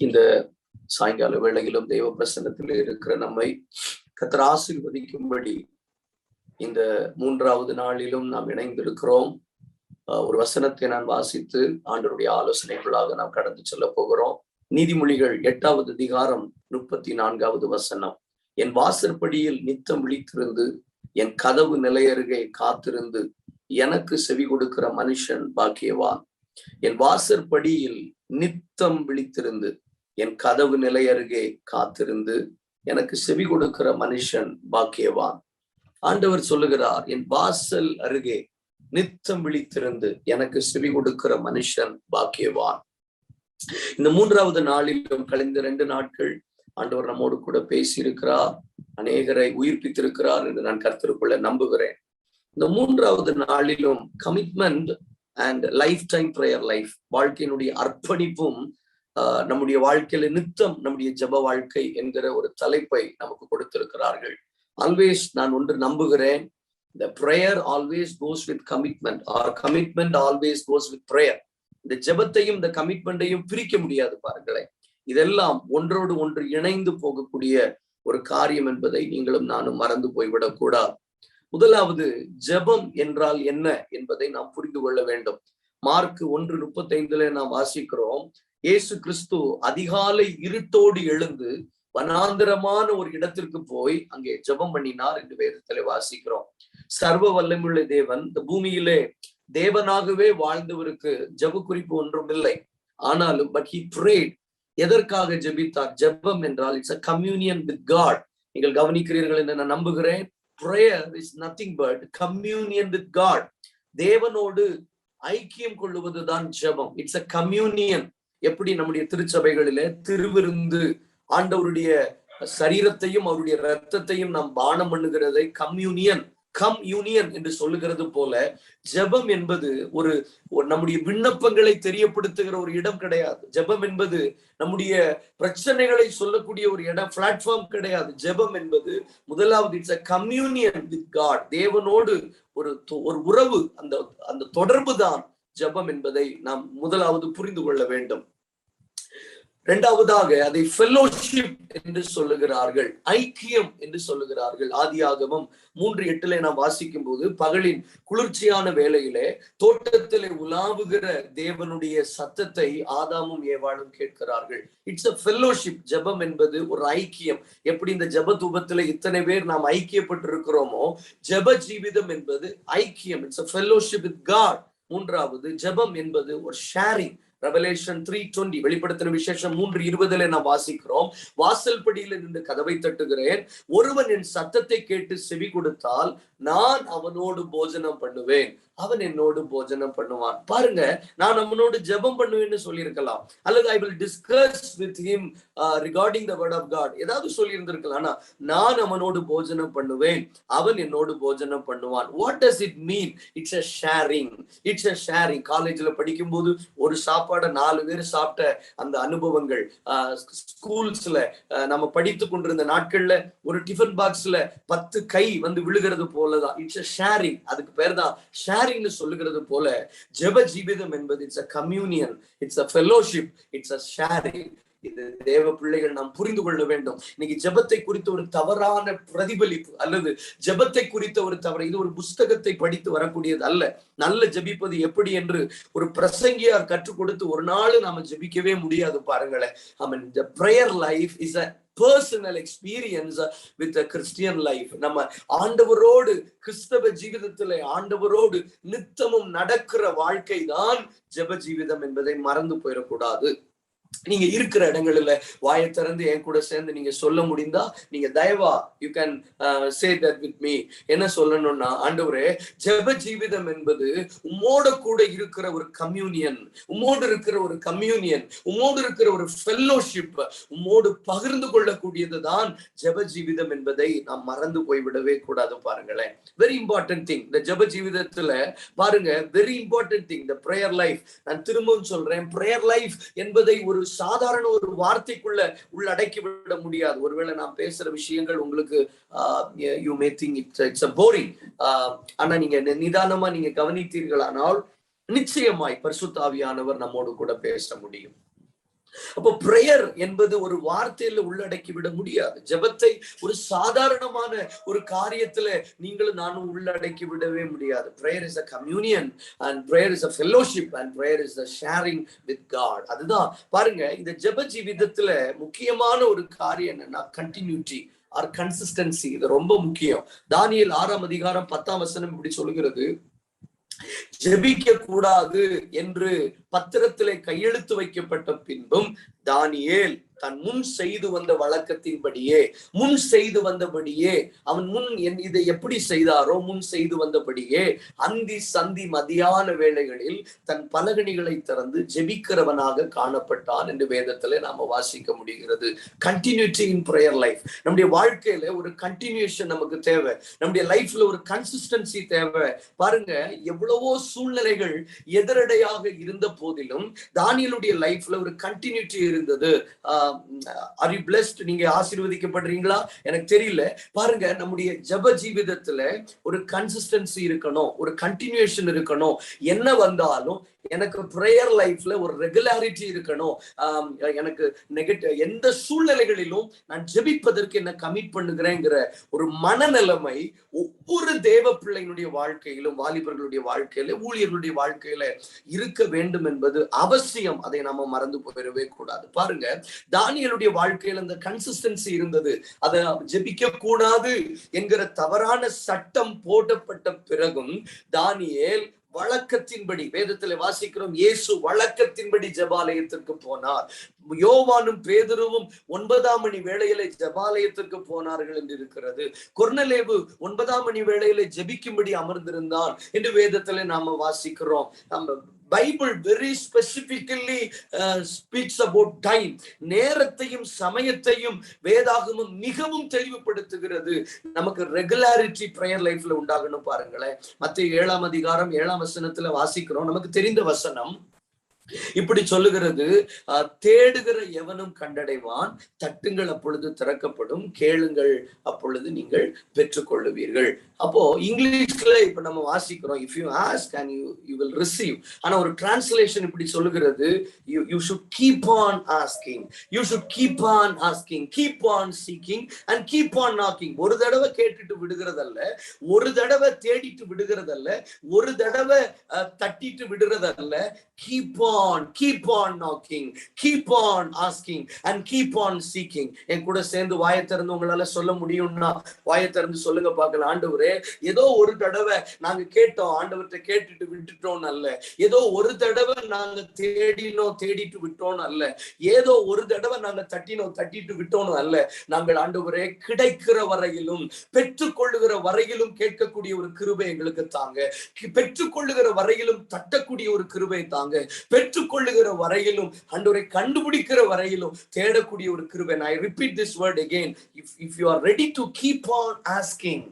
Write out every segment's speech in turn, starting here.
இந்த சாயங்கால வேளையிலும் தெய்வ பிரசன்னத்தில் இருக்கிற நம்மை கர்த்தர் ஆசீர்வதிக்கும்படி இந்த 3வது நாளிலும் நாம் இணைந்திருக்கிறோம். ஒரு வசனத்தை நான் வாசித்து ஆண்டவருடைய ஆலோசனைகளாக நாம் கடந்து செல்ல போகிறோம். நீதிமொழிகள் 8வது அதிகாரம் 34வது வசனம். என் வாசற்படியில் நித்தம் விழித்திருந்து என் கதவு நிலையருகே காத்திருந்து எனக்கு செவி கொடுக்கிற மனுஷன் பாக்கியவான். என் வாசற்படியில் நித்தம் விழித்திருந்து என் கதவு நிலையருகே காத்திருந்து எனக்கு செவி கொடுக்கிற மனுஷன் பாக்கியவான். ஆண்டவர் சொல்லுகிறார், என் வாசல் அருகே நித்தம் விழித்திருந்து எனக்கு செவி கொடுக்கிற மனுஷன் பாக்கியவான். இந்த 3வது நாளிலும் கழிந்த 2 நாட்கள் ஆண்டவர் நம்மோடு கூட பேசியிருக்கிறார், அநேகரை உயிர்ப்பித்திருக்கிறார் என்று நான் கர்த்தருக்குள்ள நம்புகிறேன். இந்த 3வது நாளிலும் commitment and life time prayer life, வாழ்க்கையினுடைய அர்ப்பணிப்பும் நம்முடைய வாழ்க்கையில நித்தம் நம்முடைய ஜெப வாழ்க்கை என்கிற ஒரு தலைப்பை நமக்கு கொடுத்திருக்கிறார்கள். ஆல்வேஸ் நான் ஒன்று நம்புகிறேன், the prayer always goes with commitment or commitment always goes with prayer. இந்த ஜெபத்தையும் இந்த கமிட்மெண்ட்டையும் பிரிக்க முடியாது பாருங்களேன். இதெல்லாம் ஒன்றோடு ஒன்று இணைந்து போகக்கூடிய ஒரு காரியம் என்பதை நீங்களும் நானும் மறந்து போய்விடக் கூடாது. முதலாவது, ஜெபம் என்றால் என்ன என்பதை நாம் புரிந்து கொள்ள வேண்டும். மார்க் 1:35 நாம் வாசிக்கிறோம், இயேசு கிறிஸ்து அதிகாலை இருட்டோடு எழுந்து வனாந்தரமான ஒரு இடத்திற்கு போய் அங்கே ஜெபம் பண்ணினார் என்று வேதத்திலே வாசிக்கிறோம். சர்வ வல்லமையுள்ள தேவன் இந்த பூமியிலே தேவனாகவே வாழ்ந்தவருக்கு ஜெப குறிப்பு ஒன்றும் இல்லை. ஆனாலும் பட் he prayed. எதற்காக ஜெபித்தார்? ஜெபம் என்றால் it's a communion with God. நீங்கள் கவனிக்கிறீர்கள் என்று நான் நம்புகிறேன். prayer is nothing but communion with God. தேவனோடு ஐக்கியம் கொள்ளுவதுதான் ஜெபம். It's a communion. எப்படி நம்முடைய திருச்சபைகளிலே திருவிருந்து, ஆண்டவருடைய சரீரத்தையும் அவருடைய இரத்தத்தையும் நாம் பானம் பண்ணுகிறதை கம்யூனியன் என்று சொல்லுகிறது போல, ஜெபம் என்பது ஒரு நம்முடைய விண்ணப்பங்களை தெரியப்படுத்துகிற ஒரு இடம் கிடையாது. ஜெபம் என்பது நம்முடைய பிரச்சனைகளை சொல்லக்கூடிய ஒரு இடம், பிளாட்ஃபார்ம் கிடையாது. ஜெபம் என்பது முதலாவது it's a communion with God. தேவனோடு ஒரு உறவு, அந்த தொடர்பு தான் ஜெபம் என்பதை நாம் முதலாவது புரிந்து கொள்ள வேண்டும். இரண்டாவதாக அதை ஃபெல்லோஷிப் என்று சொல்லுகிறார்கள், ஐக்கியம் என்று சொல்லுகிறார்கள். ஆதியாகமம் 3:8 நாம் வாசிக்கும் போது, பகலின் குளிர்ச்சியான வேளையிலே தோட்டத்திலே உலாவுகிற தேவனுடைய சத்தத்தை ஆதாமும் ஏவாளும் கேட்கிறார்கள். It's a fellowship. ஜெபம் என்பது ஒரு ஐக்கியம். எப்படி இந்த ஜெப தூபத்திலே இத்தனை பேர் நாம் ஐக்கியப்பட்டிருக்கிறோமோ, ஜெப ஜீவிதம் என்பது ஐக்கியம். It's a fellowship with God. மூன்றாவது, ஜெபம் என்பது ஒரு ஷேரிங். ரெவலேஷன் 3:20, வெளிப்படுத்தின விசேஷம் 3:20 நாம் வாசிக்கிறோம், வாசல் படியில நின்று கதவை தட்டுகிறேன், ஒருவன் என் சத்தத்தை கேட்டு செவி கொடுத்தால் நான் அவனோடு போஜனம் பண்ணுவேன், அவன் என்னோடு போஜனம் பண்ணுவான். பாருங்க, நான் அவனோடு ஜெபம் பண்ணுவேன்னு சொல்லியிருக்கலாம், அல்லது I will discuss with him regarding the word of God, ஏதாவது சொல்லி இருந்திருக்கலாம். ஆனா நான் அவனோடு போஜனம் பண்ணுவேன், அவன் என்னோடு போஜனம் பண்ணுவான். What does it mean? It's a sharing. It's a sharing. காலேஜ்ல படிக்கும் போது ஒரு சாப்பாடை 4 பேர் சாப்பிட்ட அந்த அனுபவங்கள், ஸ்கூல்ஸ்ல நம்ம படித்து கொண்டிருந்த நாட்கள்ல ஒரு டிஃபன் பாக்ஸ்ல 10 கை வந்து விழுகிறது போலதான். It's a sharing. அதுக்கு பேர் தான் ஷேரிங் சொல்லுகிறது போல, ஜெப ஜீவிதம் என்பது it's a communion, it's a fellowship, it's a sharing. இது தேவ பிள்ளைகள் நாம் புரிந்து கொள்ள வேண்டும். இன்னைக்கு ஜெபத்தை குறித்த ஒரு தவறான பிரதிபலிப்பு அல்லது ஜெபத்தை குறித்த ஒரு தவறு, இது ஒரு புஸ்தகத்தை படித்து வரக்கூடியது அல்ல. நல்ல ஜெபிப்பது எப்படி என்று ஒரு பிரசங்கியார் கற்றுக் கொடுத்து ஒரு நாள் நாம ஜெபிக்கவே முடியாது. பாருங்களேன், I mean, the prayer life is a personal experience with a Christian life. நம்ம ஆண்டவரோடு கிறிஸ்தவ ஜீவிதத்திலே ஆண்டவரோடு நித்தமும் நடக்கிற வாழ்க்கை தான் ஜெப ஜீவிதம் என்பதை மறந்து போயிடக்கூடாது. நீங்க இருக்கிற இடங்களில வாயை திறந்து என் கூட சேர்ந்து நீங்க சொல்ல முடிந்தா நீங்க தயவா you can say that with me. என்ன சொல்லணும்னா, ஆண்டவரே, ஜெப ஜீவிதம் என்பது உம்மோட கூட இருக்கிற ஒரு கம்யூனியன், உம்மோடு இருக்கிற ஒரு கம்யூனியன், உம்மோடு இருக்கிற ஒரு ஃபெல்லோஷிப், உம்மோடு பகிர்ந்து கொள்ளக்கூடியதுதான் ஜெப ஜீவிதம் என்பதை நாம் மறந்து போய்விடவே கூடாது. பாருங்களேன், வெரி இம்பார்ட்டன்ட் திங் இந்த ஜெப ஜீவிதத்துல. பாருங்க, very important thing the prayer life. நான் திரும்பவும் சொல்றேன், பிரேயர் லைஃப் என்பதை ஒரு சாதாரண ஒரு வார்த்தைக்குள்ள உள்ளடக்கி விட முடியாது. ஒருவேளை நான் பேசுற விஷயங்கள் உங்களுக்கு you may think it's a boring, ஆனா நீங்க நிதானமா நீங்க கவனித்தீர்களானால் நிச்சயமாய் பரிசுத்த ஆவியானவர் நம்மோடு கூட பேச முடியும். அப்போ பிரேயர் என்பது ஒரு வார்த்தையில உள்ளடக்கி விட முடியாது. ஜெபத்தை ஒரு சாதாரணமான ஒரு காரியத்துல நீங்களும் நானும் உள்ளடக்கி விடவே முடியாது. Prayer is a communion and prayer is a fellowship and prayer is a sharing with God. அதுதான் பாருங்க, இந்த ஜெப ஜீவிதத்துல முக்கியமான ஒரு காரியம் என்னன்னா கண்டினியூட்டி ஆர் கன்சிஸ்டன்சி. இது ரொம்ப முக்கியம். தானியேல் 6:10 இப்படி சொல்லுகிறது, ஜெபிக்க கூடாது என்று பத்திரத்திலே கையெழுத்து வைக்கப்பட்ட பின்பும் தானியேல் தன் முன் செய்து வந்த வழக்கத்தின்படியே அவன் முன் இதை எப்படி செய்தாரோ முன் செய்து வந்தபடியே அந்தி சந்தி மதியான வேளைகளில் தன் பலகணிகளை திறந்து ஜெபிக்கிறவனாக காணப்பட்டான் என்று வேதத்துல நாம வாசிக்க முடிகிறது. கண்டினியூட்டி இன் பிரேயர் லைஃப். நம்முடைய வாழ்க்கையில ஒரு கண்டினியூஷன் நமக்கு தேவை. நம்முடைய லைஃப்ல ஒரு கன்சிஸ்டன்சி தேவை. பாருங்க, எவ்வளவோ சூழ்நிலைகள் எதிரடையாக இருந்த போதிலும் தானியேலுடைய லைஃப்ல ஒரு கண்டினியூட்டி இருந்தது. Are you blessed? நீங்க ஆசீர்வதிக்கப்படுறீங்களா? எனக்கு தெரியல. பாருங்க, நம்முடைய ஜெப ஜீவிதத்துல ஒரு கன்சிஸ்டன்சி இருக்கணும், ஒரு கண்டினியூஷன் இருக்கணும். என்ன வந்தாலும் எனக்கு பிரேயர் லைஃப்ல ஒரு ரெகுலாரிட்டி இருக்கணும். எனக்கு எந்த சூழ்நிலைகளிலும் நான் ஜெபிப்பதற்கு என்ன கமிட் பண்ணுகிறேங்கிற ஒரு மனநிலைமை ஒவ்வொரு தேவ பிள்ளையினுடைய வாழ்க்கையிலும், வாலிபர்களுடைய வாழ்க்கையில, ஊழியர்களுடைய வாழ்க்கையில இருக்க வேண்டும் என்பது அவசியம். அதை நாம மறந்து போயிடவே கூடாது. பாருங்க, தானியேலுடைய வாழ்க்கையில அந்த கன்சிஸ்டன்சி இருந்தது. அதை ஜெபிக்க கூடாது என்கிற தவறான சட்டம் போடப்பட்ட பிறகும் தானியேல் வழக்கத்தின்படி, வேதத்துல வாசிக்கிறோம், இயேசு வழக்கத்தின்படி ஜெபாலயத்திற்கு போனார். யோவானும் பேதுருவும் 9ஆம் மணி வேளையில ஜெபாலயத்திற்கு போனார்கள் என்று இருக்கிறது. கொர்நேலியு 9ஆம் மணி வேளையில ஜெபிக்கும்படி அமர்ந்திருந்தான் என்று வேதத்துல நாம வாசிக்கிறோம். நம்ம Bible very specifically speaks about time. நேரத்தையும் சமயத்தையும் வேதாகமம் மிகவும் தெளிவுபடுத்துகிறது. நமக்கு ரெகுலாரிட்டி பிரேயர் லைஃப்ல உண்டாகணும். பாருங்களேன், மத்தேயு 7:7 வாசிக்கிறோம். நமக்கு தெரிந்த வசனம் இப்படி சொல்லுகிறது, தேடுகிற எவனும் கண்டடைவான், தட்டுங்கள் அப்பொழுது திறக்கப்படும், கேளுங்கள் அப்பொழுது நீங்கள் பெற்றுக்கொள்ளுவீர்கள். அப்போ இங்கிலீஷ்ல இப்ப நம்ம வாசிக்கிறோம், if you ask and you will receive. ஆனா ஒரு டிரான்ஸ்லேஷன் இப்படி சொல்லுகிறது, you should keep on asking, you should keep on asking, keep on seeking and keep on knocking. ஒரு தடவை கேட்டுட்டு விடுகிறதல்ல, ஒரு தடவை தேடிட்டு விடுகிறதல்ல, ஒரு தடவை தட்டிட்டு விடுறதல்ல. keep on knocking, keep on asking and keep on seeking. என் கூட சேர்ந்து வாயை திறந்து உங்களால சொல்ல முடியும்னா வாயை திறந்து சொல்லுங்க பார்க்கலாம். ஆண்டவரே, ஏதோ ஒரு தடவை நாங்க கேட்டோம், ஆண்டவர்கிட்ட கேட்டுட்டு விட்டுட்டோம் அல்ல. ஏதோ ஒரு தடவை நாங்க தேடிட்டு விட்டோம் அல்ல. ஏதோ ஒரு தடவை நாங்க தட்டிட்டு விட்டோம் அல்ல. நாங்கள் ஆண்டவரே கிடைக்கிற வரையிலும், பெற்றுக்கொள்ளுகிற வரையிலும் கேட்கக்கூடிய ஒரு கிருபை எங்களுக்கு தாங்க. பெற்றுக்கொள்ளுகிற வரையிலும் தட்டக்கூடிய ஒரு கிருபை தாங்க. பெற்றுக்கொள்ளுகிற வரையிலும், ஆண்டவரை கண்டுபிடிக்கிற வரையிலும் தேடக்கூடிய ஒரு கிருபை. I repeat this word again. If you are ready to keep on asking,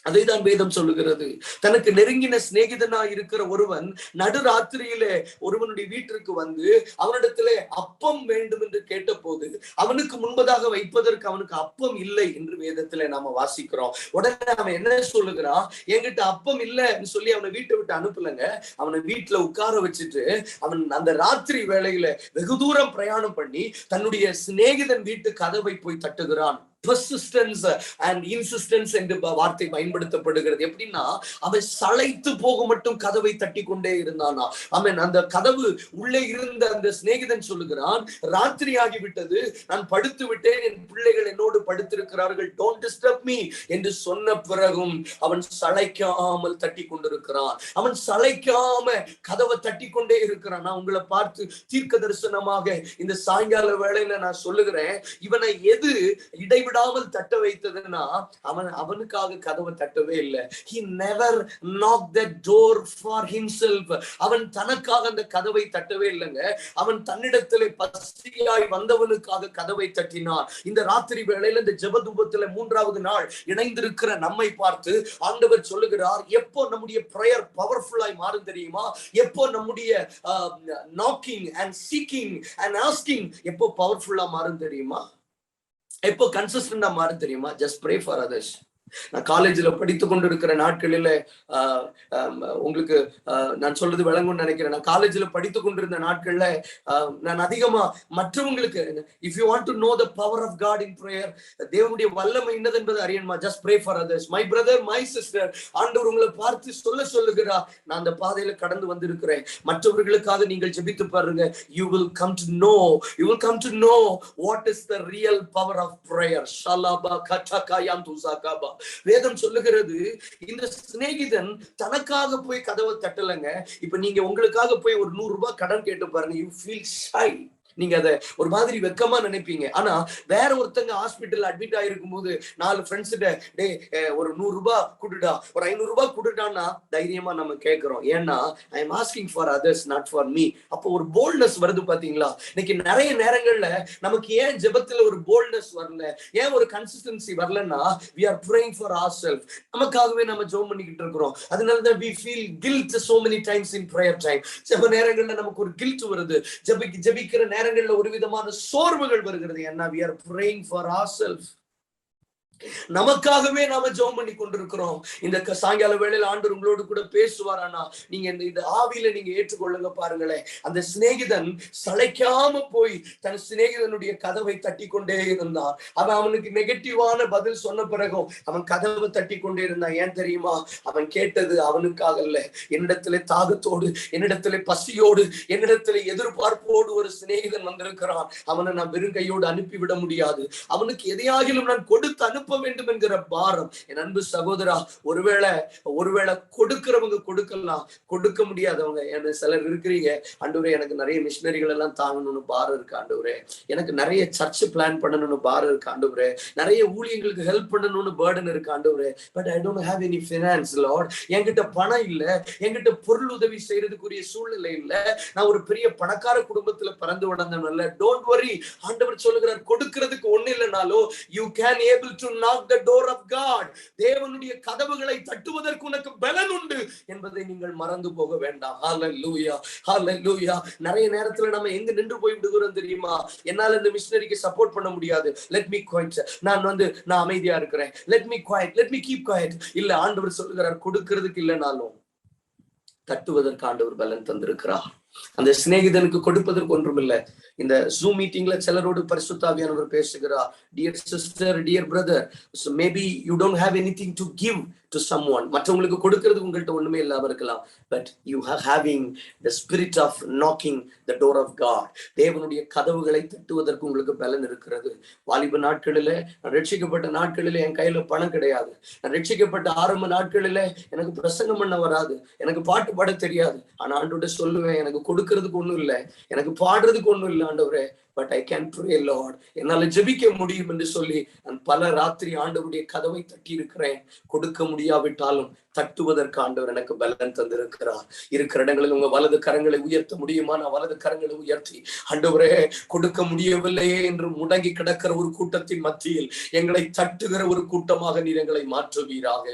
அதைதான் வேதம் சொல்லுகிறது. தனக்கு நெருங்கின சிநேகிதனா இருக்கிற ஒருவன் நடுராத்திரியிலே ஒருவனுடைய வீட்டிற்கு வந்து அவனிடத்திலே அப்பம் வேண்டும் என்று கேட்ட போது அவனுக்கு முன்பதாக வைப்பதற்கு அவனுக்கு அப்பம் இல்லை என்று வேதத்திலே நாம வாசிக்கிறோம். உடனே அவன் என்ன சொல்லுகிறான், என்கிட்ட அப்பம் இல்லைன்னு சொல்லி அவனை வீட்டை விட்டு அனுப்பலங்க. அவனை வீட்டுல உட்கார வச்சுட்டு அவன் அந்த ராத்திரி வேளையில வெகு தூரம் பிரயாணம் பண்ணி தன்னுடைய சிநேகிதன் வீட்டு கதவை போய் தட்டுகிறான். persistence and insistence என்று வார்த்தை பயன்படுத்தப்படுகிறது. எப்படின்னா, அவன் சளைத்து போக மட்டும் கதவை தட்டி கொண்டே இருந்தானா. அவன் அந்த கதவு உள்ளே இருந்த அந்த சிநேகிதன் சொல்லுகிறான், ராத்திரி ஆகிவிட்டது, நான் படுத்து விட்டேன், என் பிள்ளைகள் என்னோடு படுத்திருக்கிறார்கள், டோன்ட் டிஸ்டர்ப் மீ என்று சொன்ன பிறகும் அவன் சளைக்காமல் தட்டி கொண்டிருக்கிறான். அவன் சளைக்காம கதவை தட்டி கொண்டே இருக்கிறான். நான் உங்களை பார்த்து தீர்க்க தரிசனமாக இந்த சாயங்கால வேளையில நான் சொல்லுகிறேன், இவனை எது இடைவிடாமல் தட்ட வைத்ததுன்னா அவனுக்காக கதவை தட்டவே இல்லை. He never knocked the door for himself. அவன் தனக்காக அந்த கதவை தட்டவே இல்லைங்க. அவன் தன்னிடத்திலே பசியாய் வந்தவனுக்காக கதவை தட்டினான். இந்த ராத்திரி வேளையில இந்த ஜெபதூபத்திலே 3வது நாள் இணைந்திருக்கிற நம்மை பார்த்து ஆண்டவர் சொல்லுகிறார், எப்போ நம்முடைய பிரேயர் பவர்ஃபுல்லாய் மாறும் தெரியுமா? எப்போ நம்முடைய knocking and seeking and asking எப்போ பவர்ஃபுல்லா மாறும் தெரியுமா? எப்போ கன்சிஸ்டன்டா மாறும் தெரியுமா? Just pray for others. நான் காலேஜ்ல படித்து கொண்டிருக்கிற நாட்களில உங்களுக்கு நான் சொல்றது விளங்கும்னு நினைக்கிறேன். நான் காலேஜ்ல படித்து கொண்டிருந்த நாட்கள்ல நான் அதிகமா மற்றவங்களுக்கு, if you want to know the power of God in prayer, தேவனுடைய வல்லமை என்னது என்பது அறியணுமா, just pray for others. My brother, my sister, ஆண்டவர் உங்களை பார்த்து சொல்லுகிறார், நான் அந்த பாதையில கடந்து வந்திருக்கிறேன், மற்றவர்களுக்காக நீங்கள் ஜெபித்து பாருங்க. you will come to know what is the real power of prayer. ஷலபா கட்டகாயாம் துசாகாபா. வேதம் சொல்லுகிறது, இந்த சிநேகிதன் தனக்காக போய் கதவை தட்டலங்க. இப்ப நீங்க உங்களுக்காக போய் ஒரு 100 ரூபாய் கடன் கேட்டு பாருங்க, you feel shy. நீங்க அதை ஒரு மாதிரி வெக்கமா நினைப்பீங்க. ஆனா வேற ஒருத்தங்க ஹாஸ்பிட்டல் அட்மிட் ஆயிருக்கும் போது 4 ஃப்ரெண்ட்ஸ் கிட்ட, டே ஒரு 100 ரூபாய் குடுடா, ஒரு 500 ரூபாய் குடுடான்னா தைரியமா நம்ம கேட்கிறோம். ஏன்னா I am asking for others, not for me. அப்போ ஒரு போல்ட்னஸ் வருது பாத்தீங்களா? இன்னைக்கு நிறைய நேரங்கள்ல நமக்கு ஏன் ஜெபத்துல ஒரு போல்ட்னஸ் வரல, ஏன் ஒரு கன்சிஸ்டன்சி வரலன்னா, we are praying for ourselves. நமக்காகவே நம்ம ஜெபம் பண்ணிக்கிட்டு இருக்கிறோம். அதனாலதான் we feel guilt so many times in prayer time. சில நேரங்கள்ல நமக்கு ஒரு கில்ட் வருது, ஜெபிக்கிற நேரங்கள்ல ஒரு விதமான சோர்வுகள் வருகிறது. ஏன்னா we are praying for ourselves. நமக்காகவே நாம ஜெபம் பண்ணி கொண்டிருக்கிறோம். இந்த சாயங்கால வேளையில ஆண்டவர் உங்களோடு கூட பேசுவாரானா, நீங்க இந்த ஆவியில நீங்க ஏற்றுக்கொள்ளுங்க. பாருங்களேன், அந்த சிநேகிதன் சளைக்காம போய் தன் சிநேகிதனுடைய கதவை தட்டி கொண்டே இருந்தான். அவனுக்கு நெகட்டிவான பதில் சொன்ன பிறகும் அவன் கதவை தட்டி கொண்டே இருந்தான். ஏன் தெரியுமா? அவன் கேட்டது அவனுக்காக அல்ல. என்னிடத்திலே தாகத்தோடு, என்னிடத்திலே பசியோடு, என்னிடத்திலே எதிர்பார்ப்போடு ஒரு சிநேகிதன் வந்திருக்கிறான். அவனை நான் வெறுங்கையோடு அனுப்பிவிட முடியாது. அவனுக்கு எதையாகிலும் நான் கொடுத்து அனுப்ப வேண்டும் என்கிற பாரம். என் அன்பு சகோதரா, ஒருவேளை கொடுக்கிறவங்க கொடுக்கலாம், கொடுக்க முடியாதவங்க என்ன சிலர் இருக்கிறீங்க. ஆண்டவரே, எனக்கு நிறைய மிஷினரிகள் எல்லாம் தாங்கணும்னு பாரம் இருக்கு ஆண்டவரே, எனக்கு நிறைய சர்ச் பிளான் பண்ணணும்னு பாரம் இருக்கு ஆண்டவரே, நிறைய ஊழியங்களுக்கு ஹெல்ப் பண்ணணும்னு பர்டன் இருக்கு ஆண்டவரே, but I don't have any finance Lord. என்கிட்ட பணம் இல்ல, என்கிட்ட பொருள் உதவி செய்யறதுக்குரிய சூழ்நிலை இல்ல, நான் ஒரு பெரிய பணக்கார குடும்பத்துல பிறந்து வளர்ந்தவன். டோன்ட் வரி, ஆண்டவர் சொல்லுகிறார், கொடுக்கிறதுக்கு ஒண்ணு இல்லைனாலும் you can able to knock the door of God. தேவனுடைய கதவுகளை தட்டுவதற்கு உனக்கு பலன் உண்டு என்பதை நீங்கள் மறந்து போக வேண்டாம். ஹalleluya, ஹalleluya. நிறைய நேரத்துல நம்ம எங்க நின்று போய் விடுகிறோம் தெரியுமா? என்னால இந்த மிஷனரிக்கு சப்போர்ட் பண்ண முடியாது, let me quiet, நான் அமைதியா இருக்கிறேன், let me quiet, let me keep quiet. இல்ல, ஆண்டவர் சொல்லுகிறார், கொடுக்கிறதுக்கு இல்லைனாலும் தட்டுவதற்கு ஆண்டவர் பலன் தந்திருக்கிறார். அந்த சிநேகிதனுக்கு கொடுப்பதற்கு ஒன்றும் இல்லை. இந்த ஜூம் மீட்டிங்ல சிலரோடு பரிசுத்த ஆவியானவர் பேசுகிறார், dear sister, dear brother, maybe you don't have anything to give to someone. மற்றவங்களுக்கு கொடுக்கிறது உங்கள்கிட்ட ஒண்ணுமே இல்லாம இருக்கலாம், but you are having the spirit of knocking the door of God. தேவனுடைய கதவுகளை தட்டுவதற்கு உங்களுக்கு பலன் இருக்கிறது. வாலிப நாட்களில, நான் ரட்சிக்கப்பட்ட நாட்களில என் கையில பணம் கிடையாது, நான் ரட்சிக்கப்பட்ட ஆரம்ப நாட்களில எனக்கு பிரசங்கம் பண்ண வராது, எனக்கு பாட்டு பாட தெரியாது. ஆனா ஆண்டவர்கிட்ட சொல்லுவேன், எனக்கு கொடுக்கறதுக்கு ஒண்ணும் இல்லை, எனக்கு பாடுறதுக்கு ஒண்ணும் இல்லை ஆண்டவரே, but I can pray Lord, என்னால ஜெபிக்க முடியும் என்று சொல்லி நான் பல ராத்திரி ஆண்டவருடைய கதவை தட்டி இருக்கிறேன். கொடுக்க முடியாவிட்டாலும் தட்டுவதற்கு ஆண்டவர் எனக்கு பலன் தந்திருக்கிறார். இருக்கிற இடங்களில் உங்க வலது கரங்களை உயர்த்த முடியுமா? நான் வலது கரங்களை உயர்த்தி, ஆண்டவரே, கொடுக்க முடியவில்லையே என்று முடங்கி கிடக்கிற ஒரு கூட்டத்தின் மத்தியில் எங்களை தட்டுகிற ஒரு கூட்டமாக நீர் எங்களை மாற்றுவீராக.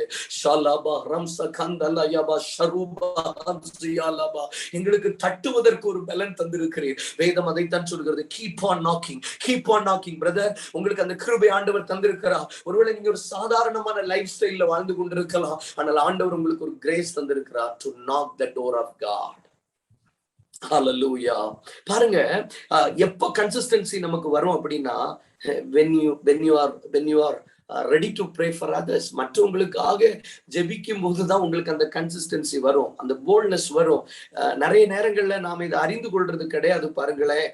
எங்களுக்கு தட்டுவதற்கு ஒரு பலன் தந்திருக்கிறீர். வேதம் அதைத்தான் சொல்கிறது, keep on knocking, keep on knocking brother. உங்களுக்கு அந்த கிருபை ஆண்டவர் தந்திருக்கிறார். ஒருவேளை நீங்க ஒரு சாதாரணமான லைஃப் ஸ்டைல்ல வாழ்ந்து கொண்டிருக்கலாம், ஆனால் ஆண்டவர் உங்களுக்கு ஒரு கிரேஸ் தந்திருக்கிறார் to knock the door of God. Hallelujah. பாருங்க, எப்போ கன்சிஸ்டன்சி நமக்கு வரும் அப்படின்னா, when you are ready to pray for others. மற்றவங்களுக்காக ஜெபிக்கும் போதுதான் உங்களுக்கு அந்த கன்சிஸ்டன்சி வரும், அந்த போல்ட்னஸ் வரும். நிறைய நேரங்கள்ல நாம இதை அறிந்து கொள்றது கிடையாது. பாருங்களேன்,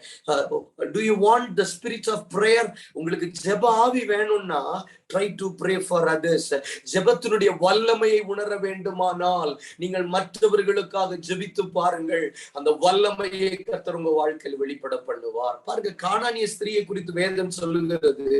do you want the spirit of prayer? உங்களுக்கு ஜெப ஆவி வேணும்னா try to pray for others. ஜெபத்தினுடைய வல்லமையை உணர வேண்டுமானால் நீங்கள் மற்றவர்களுக்காக ஜெபித்து பாருங்கள். அந்த வல்லமையை கர்த்தர் உங்க வாழ்க்கையில் வெளிப்பட பண்ணுவார். பாருங்க, கானானிய ஸ்திரியை குறித்து வேதம் சொல்லுகிறது,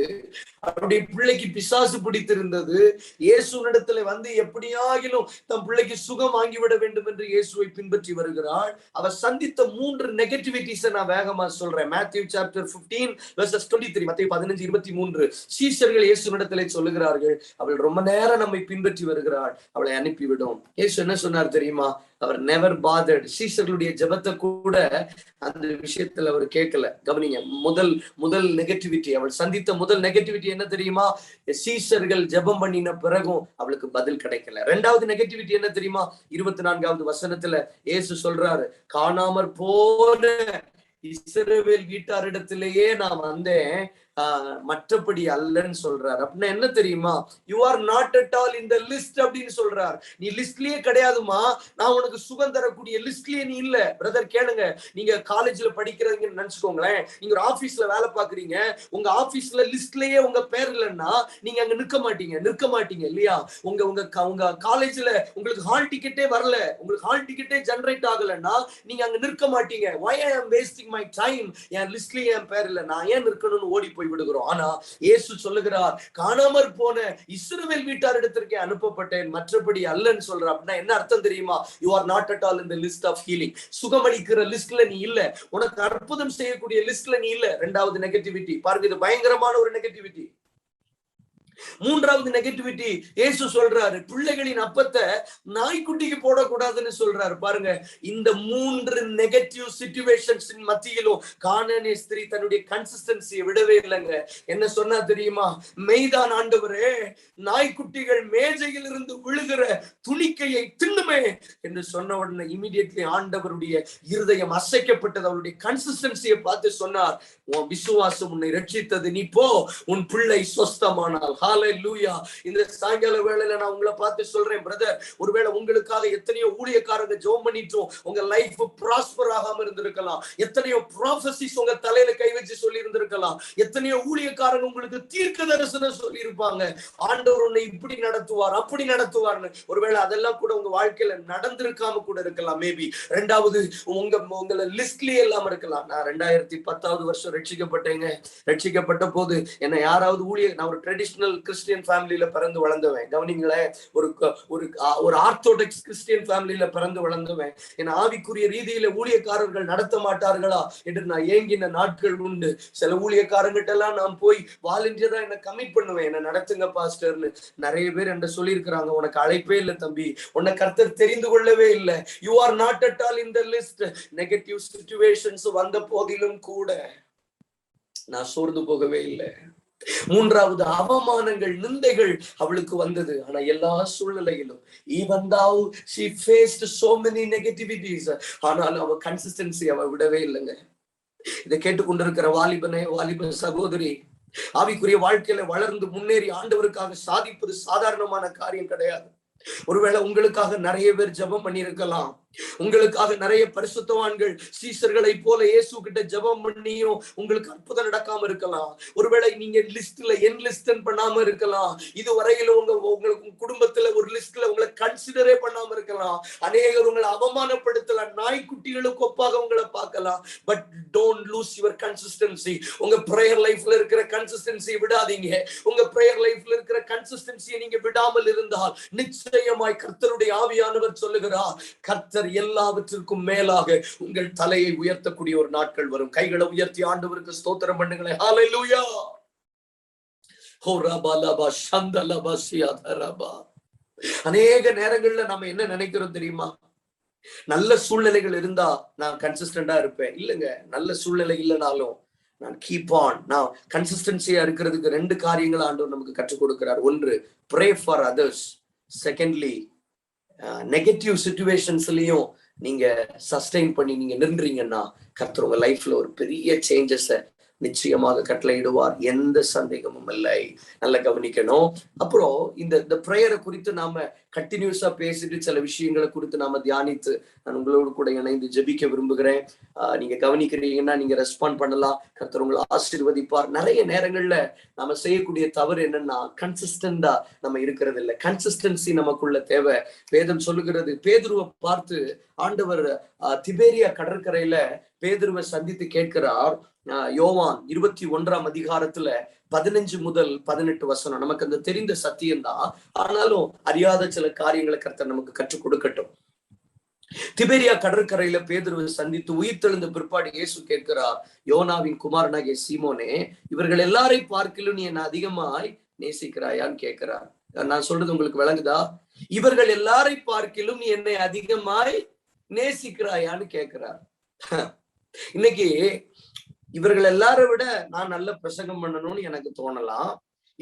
அவருடைய பிள்ளைக்கு பிசாசு பிடித்திருந்தது. இயேசுவினிடத்துல வந்து எப்படியாகிலும் தம் பிள்ளைக்கு சுகம் வாங்கிவிட வேண்டும் என்று இயேசுவை பின்பற்றி வருகிறாள். அவர் சந்தித்த 3 நெகட்டிவிட்டிஸை நான் வேகமா சொல்றேன். Matthew chapter 15 verses 23, மத்தேயு 15:23. சீஷர்கள் இயேசுவினிடத்துல சொல்லுகிறார்கள், அவள் ரொம்ப நேரம் நம்மை பின்பற்றி வருகிறாள், அவளை அனுப்பிவிடும். இயேசு என்ன சொன்னார் தெரியுமா? அவர் never bothered. சீஷர்களுடைய ஜெபத்தை கூட அந்த விஷயத்துல அவர் கேட்கல. கவனிங்க, முதல் நெகட்டிவிட்டி, அவள் சந்தித்த முதல் நெகட்டிவிட்டி என்ன தெரியுமா? சீஷர்கள் ஜெபம் பண்ணின பிறகும் அவளுக்கு பதில் கிடைக்கல. ரெண்டாவது நெகட்டிவிட்டி என்ன தெரியுமா? 24வது வசனத்துல இயேசு சொல்றாரு, காணாமற் போன இஸ்ரவேல் வீட்டாரிடத்திலேயே நான் வந்தேன், மற்றபடி அல்லன்னு சொல்றாரு. அப்படின்னா என்ன தெரியுமா? You are not at all in the list அப்படின்னு சொல்றார். நீ லிஸ்ட்லயே கிடையாதுமா, நான் உனக்கு சுகம் தரக்கூடிய லிஸ்ட்லயே நீ இல்ல. பிரதர் கேளுங்க, நீங்க காலேஜ்ல படிக்கிறீங்கன்னு நினைச்சுக்கோங்களேன், நீங்க ஒரு ஆபீஸ்ல வேலை பாக்குறீங்க, உங்க ஆபீஸ்ல லிஸ்ட்லயே உங்க பேர் இல்லைன்னா நீங்க அங்க நிற்க மாட்டீங்க இல்லையா? உங்க உங்க உங்க காலேஜ்ல உங்களுக்கு ஹால் டிக்கெட்டே வரல, உங்களுக்கு ஹால் டிக்கெட்டே ஜெனரேட் ஆகலன்னா நீங்க அங்க நிற்க மாட்டீங்க. why I am wasting my time? என் லிஸ்ட்லயே என் பேர் இல்ல, நான் ஏன் நிற்கணும்னு ஓடி போய் விடுகிறோம். ஆனா இயேசு சொல்லுகிறார், காணாமற் போன இஸ்ரவேல் வீட்டாரிடத்திற்கே அனுப்பப்பட்டேன், மற்றபடி அல்லன்னு சொல்ற. அப்படின்னா என்ன அர்த்தம் தெரியுமா? You are not at all in the list of healing. சுகமளிக்கிற லிஸ்ட்ல நீ இல்ல, உனக்கு அற்புதம் செய்யக்கூடிய லிஸ்ட்ல நீ இல்ல. இரண்டாவது நெகட்டிவிட்டி பாருங்க, இது பயங்கரமான ஒரு நெகட்டிவிட்டி. மூன்றாவது நெகட்டிவிட்டி, இயேசு சொல்றாரு, பிள்ளைகளின் அப்பத்தை நாய்க்குட்டிக்கு போடக்கூடாதுன்னு சொல்றாரு. பாருங்க, இந்த 3 நெகட்டிவ் சிச்சுவேஷன்ஸ் மத்தியிலும் கானானிய ஸ்திரீ தன்னுடைய கன்சிஸ்டன்சியை விடவே இல்லைங்க. என்ன சொன்னா தெரியுமா? மெய்தான் ஆண்டவரே, நாய்க்குட்டிகள் மேஜையில் இருந்து விழுகிற துணிக்கையை தின்னுமே என்று சொன்ன உடனே இமிடியட்லி ஆண்டவருடைய இருதயம் அசைக்கப்பட்டது. அவருடைய கன்சிஸ்டன்சியை பார்த்து சொன்னார், உன் விசுவாசம் உன்னை ரட்சித்தது, நீ போ, உன் பிள்ளை சொஸ்தமானால். ஹல்லேலூயா. இந்த சாயங்கால வேளையில நான் உங்களை பார்த்து சொல்றேன் பிரதர், ஒருவேளை உங்களுக்காக எத்தனையோ ஊழியக்காரங்க ஜெபம் பண்ணிட்டோம், உங்க லைஃப் ப்ராஸ்பர் ஆகாம இருந்திருக்கலாம். எத்தனையோ ப்ராஃபசிஸ் உங்க தலையில கை வச்சு சொல்லி இருந்திருக்கலாம். எத்தனையோ ஊழியக்காரங்க உங்களுக்கு தீர்க்க தரிசனம் சொல்லி இருப்பாங்க, ஆண்டவர் உன்னை இப்படி நடத்துவார் அப்படி நடத்துவார்னு. ஒருவேளை அதெல்லாம் கூட உங்க வாழ்க்கையில நடந்திருக்காம கூட இருக்கலாம். மேபி ரெண்டாவது, உங்களை லிஸ்ட்லயே இல்லாம இருக்கலாம். நான் 2010வது வருஷம் ரட்சிக்கப்பட்டேங்க. ரட்சிக்கப்பட்ட போது என்ன யாராவது நான் ஒரு ட்ரெடிஷனல் கிறிஸ்டியன் ஃபேமிலியில பிறந்து வளர்ந்தவன். கவனிங்களேன், ஒரு ஆர்த்தோடாக்ஸ் கிறிஸ்டியன் ஃபேமிலியில பிறந்து வளர்ந்தவன். என் ஆவிக்குரிய ரீதியில ஊழியக்காரர்கள் நடத்த மாட்டார்களா என்று நான் ஏங்கின நாட்கள் உண்டு. சில ஊழியக்காரங்கிட்ட எல்லாம் நான் போய் வாலண்டியரா என்ன கமிட் பண்ணுவேன், என்ன நடத்துங்க பாஸ்டர்னு. நிறைய பேர் என்ன சொல்லியிருக்கிறாங்க, உனக்கு அழைப்பே இல்லை தம்பி, உன்னை கர்த்தர் தெரிந்து கொள்ளவே இல்லை, you are not at all in the list. Negative situations வந்த போதிலும் கூட நான் சோர்ந்து போகவே இல்லை. மூன்றாவது, அவமானங்கள் நிந்தைகள் அவளுக்கு வந்தது. ஆனா எல்லா சூழ்நிலையிலும் even though she faced so many negativities, ஆனால் அவ கன்சிஸ்டன்சி அவ விடவே இல்லைங்க. இதை கேட்டுக்கொண்டிருக்கிற வாலிபனே, வாலிப சகோதரி, ஆவிக்குரிய வாழ்க்கையில வளர்ந்து முன்னேறி ஆண்டவருக்காக சாதிப்பது சாதாரணமான காரியம் கிடையாது. ஒருவேளை உங்களுக்காக நிறைய பேர் ஜெபம் பண்ணியிருக்கலாம், உங்களுக்காக நிறைய பரிசுத்தவான்கள் சீசர்களை போல இயேசு கிட்ட ஜெபம் பண்ணியும் உங்களுக்கு அற்புதம் நடக்காம இருக்கலாம். ஒருவேளை நீங்க லிஸ்ட்ல என் லிஸ்ட் பண்ணாம இருக்கலாம். இதுவரையிலும் உங்களுக்கு குடும்பத்துல ஒரு லிஸ்ட்ல உங்களை கன்சிடரே பண்ணாம இருக்கலாம். அநேகர் உங்களை அவமானப்படுத்தலாம், நாய்க்குட்டிகளுக்கு ஒப்பாக உங்களை பார்க்கலாம். But don't lose your consistency. உங்க பிரேயர் லைஃப்ல இருக்கிற கன்சிஸ்டன்சியை விடாதீங்க. உங்க பிரேயர் லைஃப்ல இருக்கிற கன்சிஸ்டன்சியை நீங்க விடாமல் இருந்தால் நிச்சயமாய் கர்த்தருடைய ஆவியானவர் சொல்லுகிறார், கர்த்தர் எல்லாவற்றிற்கும் மேலாக உங்கள் தலையை உயர்த்தக்கூடிய ஒரு நாட்கள் வரும். கைகளை உயர்த்தி ஆண்டவருக்கு ஸ்தோத்திரம் பண்ணுங்களேன். ஹல்லேலூயா. அநேக நேரங்கள்ல நம்ம என்ன நினைக்கிறோம் தெரியுமா? நல்ல சூழ்நிலைகள் இருந்தா நான் கன்சிஸ்டண்டா இருப்பேன். இல்லைங்க, நல்ல சூழ்நிலை இல்லைனாலும் நான் கீப் ஆன். நான் கன்சிஸ்டன்சியா இருக்கிறதுக்கு 2 காரியங்கள் ஆண்டவர் நமக்கு கற்றுக் கொடுக்கிறார். ஒன்று, pray for others. Secondly, negative சிச்சுவேஷன்ஸ்லயும் நீங்க சஸ்டெயின் பண்ணி நீங்க நின்றீங்கன்னா கர்த்தர் உங்க லைஃப்ல ஒரு பெரிய சேஞ்சஸ நிச்சயமாக கட்டளையிடுவார், எந்த சந்தேகமும் இல்லை. நல்லா கவனிக்கணும். அப்புறம் இந்த பிரேயரை குறித்து நாம கண்டினியூஸா பேசிட்டு சில விஷயங்களை குறித்து நாம தியானித்து நான் உங்களோடு கூட இணைந்து ஜெபிக்க விரும்புகிறேன். நீங்க கவனிக்கிறீங்கன்னா நீங்க ரெஸ்பாண்ட் பண்ணலாம். கர்த்தர் உங்களை ஆசீர்வதிப்பார். நிறைய நேரங்கள்ல நாம செய்யக்கூடிய தவறு என்னன்னா, கன்சிஸ்டண்டா நம்ம இருக்கிறது இல்லை. கன்சிஸ்டன்சி நமக்குள்ள தேவை. வேதம் சொல்லுகிறது, பேதுருவை பார்த்து ஆண்டவர் திபேரியா கடற்கரையில பேதுருவை சந்தித்து கேட்கிறார். யோவான் 21ஆம் அதிகாரத்துல 15 முதல் 18 வசனம். நமக்கு அந்த தெரிந்த சத்தியம்தான், ஆனாலும் அறியாத சில காரியங்களை கர்த்தர் நமக்கு கற்றுக் கொடுக்கட்டும். திபேரியா கடற்கரையில பேதுருவை சந்தித்து உயிர்த்தெழுந்த பிற்பாடு இயேசு கேட்கிறார், யோனாவின் குமாரனாகிய சீமோனே, இவர்கள் எல்லாரையும் பார்க்கிலும் நீ என்ன அதிகமாய் நேசிக்கிறாயான்னு கேட்கிறார். நான் சொல்றது உங்களுக்கு விளங்குதா? இவர்கள் எல்லாரையும் பார்க்கிலும் நீ என்னை அதிகமாய் நேசிக்கிறாயான்னு கேட்கிறார். இன்னைக்கு இவர்கள் எல்லாரை விட நான் நல்ல பிரசங்கம் பண்ணணும்னு எனக்கு தோணலாம்.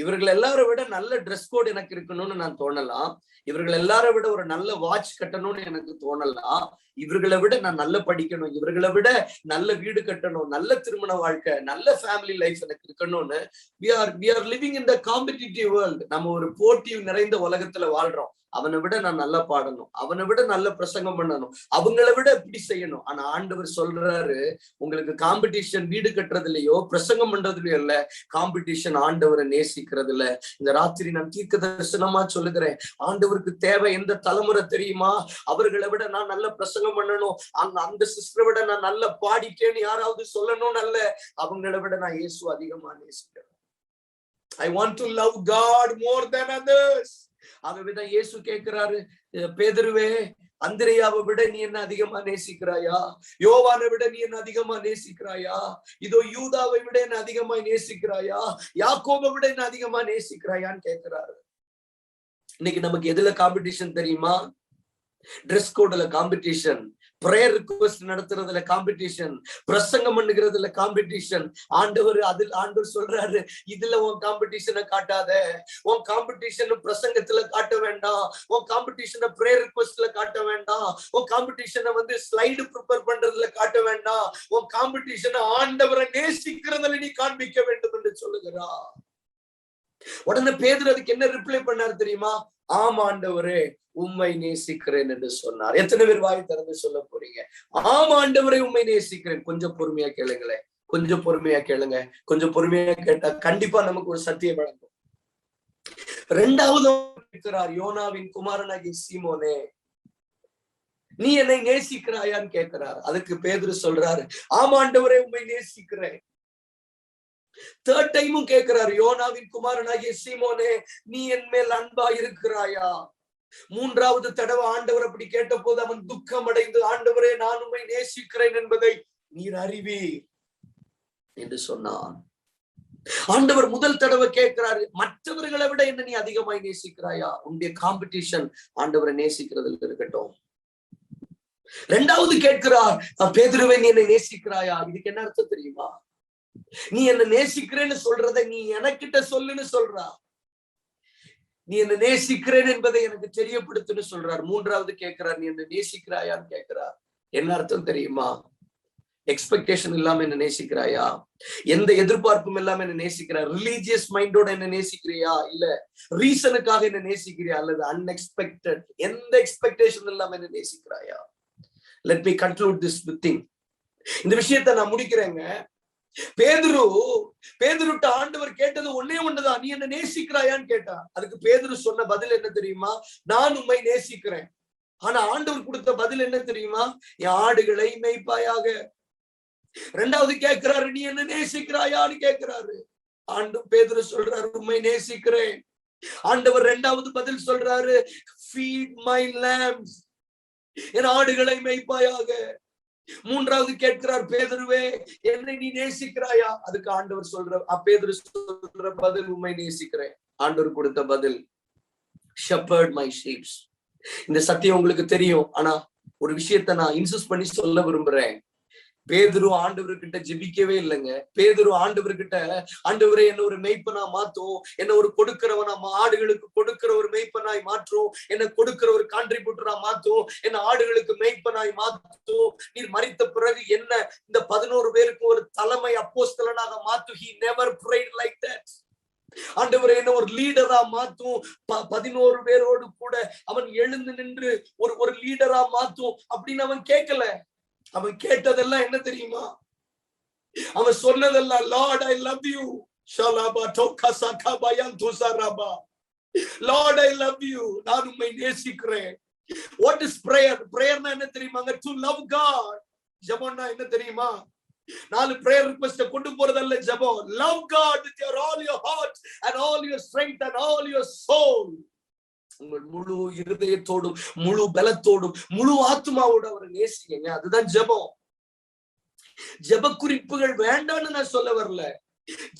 இவர்கள் எல்லாரை விட நல்ல ட்ரெஸ் கோட் எனக்கு இருக்கணும்னு நான் தோணலாம், இவர்கள் எல்லாரை விட ஒரு நல்ல வாட்ச் கட்டணும்னு எனக்கு தோணலாம், இவர்களை விட நான் நல்லா படிக்கணும், இவர்களை விட நல்ல வீடு கட்டணும், நல்ல திருமண வாழ்க்கை, நல்ல ஃபேமிலி லைஃப் எனக்கு இருக்கணும்னு we are living in the competitive world. நம்ம ஒரு போட்டி நிறைந்த உலகத்துல வாழ்றோம். அவனை விட நான் நல்லா பாடணும், அவனை விட நல்ல பிரசங்கம் பண்ணணும், அவங்கள விட இப்படி செய்யணும். ஆனா ஆண்டவர் சொல்றாரு, உங்களுக்கு காம்படிஷன் வீடு கட்டுறதுலயோ பிரசங்கம் பண்றதுலயோ இல்ல, காம்படிஷன் ஆண்டவரை நேசிக்கிறது இல்ல. இந்த ராத்திரி நான் தீர்க்க தரிசனமா சொல்லுகிறேன், ஆண்டவருக்கு தேவை எந்த தலைமுறை தெரியுமா? அவர்களை விட நான் நல்ல பிரசங்கம் பண்ணணும், அந்த சிஸ்டரை விட நான் நல்ல பாடிட்டேன்னு யாராவது சொல்லணும் அல்ல, அவங்கள விட நான் இயேசு அதிகமா நேசிக்கிறேன். I want to love God more than others. ஆகவேதான் இயேசு கேட்கிறாரு, பேதுருவே, அந்திரேயாவை விட நீ என்ன அதிகமா நேசிக்கிறாயா? யோவானை விட நீ என்ன அதிகமா நேசிக்கிறாயா? இதோ யூதாவை விட என்ன அதிகமா நேசிக்கிறாயா? யாக்கோபை விட என்ன அதிகமா நேசிக்கிறாயான்னு கேட்கிறாரு. இன்னைக்கு நமக்கு எதுல காம்படிஷன் தெரியுமா? ட்ரெஸ் கோட்ல காம்படிஷன், பிரேயர் ரிக்வெஸ்ட் நடத்துறதுல காம்படிஷன், பிரசங்கம் பண்ணுகிறதுல காம்படிஷன். ஆண்டவர் சொல்றாரு, இதுல உன் காம்படிஷனை காட்டாத, உன் காம்படிஷன் பிரசங்கத்துல காட்ட வேண்டாம், உன் காம்படிஷனை பிரேயர் ரிக்வெஸ்ட்ல காட்ட வேண்டாம், உன் காம்படிஷனை ஸ்லைடு ப்ரிப்பேர் பண்றதுல காட்ட வேண்டாம், உன் காம்படிஷனை ஆண்டவரை நேசிக்கிறதுல நீ காண்பிக்க வேண்டும் என்று சொல்லுகிறா. உடனே பேதுரு அதுக்கு என்ன ரிப்ளை பண்ணாரு தெரியுமா? ஆமா ஆண்டவரே, உம்மை நேசிக்கிறேன் என்று சொன்னார். எத்தனை பேர் வாய் திறந்து சொல்ல போறீங்க? ஆமா ஆண்டவரே, உம்மை நேசிக்கிறேன். கொஞ்சம் பொறுமையா கேளுங்களேன், கொஞ்சம் பொறுமையா கேளுங்க. கொஞ்சம் பொறுமையா கேட்டா கண்டிப்பா நமக்கு ஒரு சத்தியம் வழங்கும். இரண்டாவது இருக்கிறார், யோனாவின் குமாரனாகிய சீமோனே, நீ என்னை நேசிக்கிறாயான்னு கேட்கிறார். அதுக்கு பேதுரு சொல்றாரு, ஆமா ஆண்டவரே, உம்மை நேசிக்கிறேன். தேர்ட் டைமும் கேட்கிறார், யோனாவின் குமாரனாகிய சீமோனே, நீ என் மேல் அன்பா இருக்கிறாயா? மூன்றாவது தடவை ஆண்டவர் அப்படி கேட்ட போது அவன் துக்கம் அடைந்து, ஆண்டவரே, நான் உம்மை நேசிக்கிறேன் என்பதை நீர் அறிவீர் என்று சொன்னான். ஆண்டவர் முதல் தடவை கேட்கிறாரு, மற்றவர்களை விட என்ன நீ அதிகமாய் நேசிக்கிறாயா? உன்னுடைய காம்படிஷன் ஆண்டவரை நேசிக்கிறதுல இருக்கட்டும். இரண்டாவது கேட்கிறார், பேதுருவே, நீ என்னை நேசிக்கிறாயா? இதுக்கு என்ன அர்த்தம் தெரியுமா? நீ என்ன நேசிக்கிறேன்னு சொல்றத நீ எனக்கிட்ட சொல்லுன்னு சொல்றா, நீ என்ன நேசிக்கிறேன் என்பதை எனக்கு தெரியப்படுத்துன்னு சொல்றார். மூன்றாவது கேட்கிறார், நீ என்ன நேசிக்கிறாயான்னு கேட்கிறார். என்ன அர்த்தம் தெரியுமா? எக்ஸ்பெக்டேஷன் இல்லாம என்ன நேசிக்கிறாயா? எந்த எதிர்பார்ப்பும் இல்லாம என்ன நேசிக்கிறார்? ரிலீஜியஸ் மைண்டோட என்ன நேசிக்கிறியா? இல்ல ரீசனுக்காக என்ன நேசிக்கிறியா? அல்லது அன்எக்ஸ்பெக்டட், எந்த எக்ஸ்பெக்டேஷன் இல்லாம என்ன நேசிக்கிறாயா? Let me conclude this thing. இந்த விஷயத்தை நான் முடிக்கிறேங்க. பேதுருட்ட ஆண்டவர் கேட்டது ஒன்னே ஒண்ணுதான், நீ என்ன நேசிக்கிறாயான்னு கேட்டா. அதுக்கு பேதுரு சொன்ன பதில் என்ன தெரியுமா? நான் உம்மை நேசிக்கிறேன். ஆனா ஆண்டவர் கொடுத்த பதில் என்ன தெரியுமா? என் ஆடுகளை மேய்ப்பாயாக. ரெண்டாவது கேட்கிறாரு, நீ என்ன நேசிக்கிறாயான்னு கேட்கிறாரு. பேதுரு சொல்றாரு, உம்மை நேசிக்கிறேன். ஆண்டவர் ரெண்டாவது பதில் சொல்றாரு, ஃபீட் மை லேம்ஸ், என் ஆடுகளை மேய்ப்பாயாக. மூன்றாவது கேட்கிறார், பேதுருவே, என்னை நீ நேசிக்கிறாயா? அதுக்கு ஆண்டவர் பேதுரு சொல்ற பதில், உம்மை நேசிக்கிறேன். ஆண்டவர் கொடுத்த பதில், ஷெப்பர்ட் மை ஷீப்ஸ். இந்த சத்தியம் உங்களுக்கு தெரியும், ஆனா ஒரு விஷயத்த நான் இன்சிஸ்ட் பண்ணி சொல்ல விரும்புறேன். பேதுரு ஆண்டவர்கிட்ட ஜெபிக்கவே இல்லைங்க. பேதுரு ஆண்டவர்கிட்ட, ஆண்டவரே, என்ன ஒரு மெய்ப்பனா மாத்தும், என்ன ஒரு கொடுக்கிறவனா, ஆடுகளுக்கு கொடுக்கிற ஒரு மெய்ப்பனாய் மாற்றும், என்ன கொடுக்கிற ஒரு கான்ட்ரிபியூட்டரா மாத்தும், என்ன ஆடுகளுக்கு மெய்ப்பனாய் மாத்தும். நீர் மரித்த பிறகு என்ன இந்த 11 பேருக்கு ஒரு தலைமை அப்போஸ்தலனாக மாத்தும். He never prayed like that. ஆண்டவரே, என்ன ஒரு லீடரா மாத்தும், 11 பேரோடு கூட அவன் எழுந்து நின்று ஒரு லீடரா மாத்தும் அப்படின்னு அவன் கேட்கல. அவன் கேட்டதெல்லாம் என்ன தெரியுமா? அவன் சொன்னதெல்லாம், Lord, I love you. Lord, I love you. நான் உம்மை நேசிக்கிறேன். What is prayer? Prayerனா என்ன தெரியுமாங்க? To love God. ஜெபம்னா என்ன தெரியுமா? 4 prayer request கொண்டு போறதல்ல ஜெபம். Love God with all your heart and all your strength and all your soul. உங்கள் முழு இருதயத்தோடும், முழு பலத்தோடும், முழு ஆத்மாவோட அவரை நேசிங்க. அதுதான் ஜெபம். ஜெப குறிப்புகள் வேண்டாம்னு நான் சொல்ல வரல.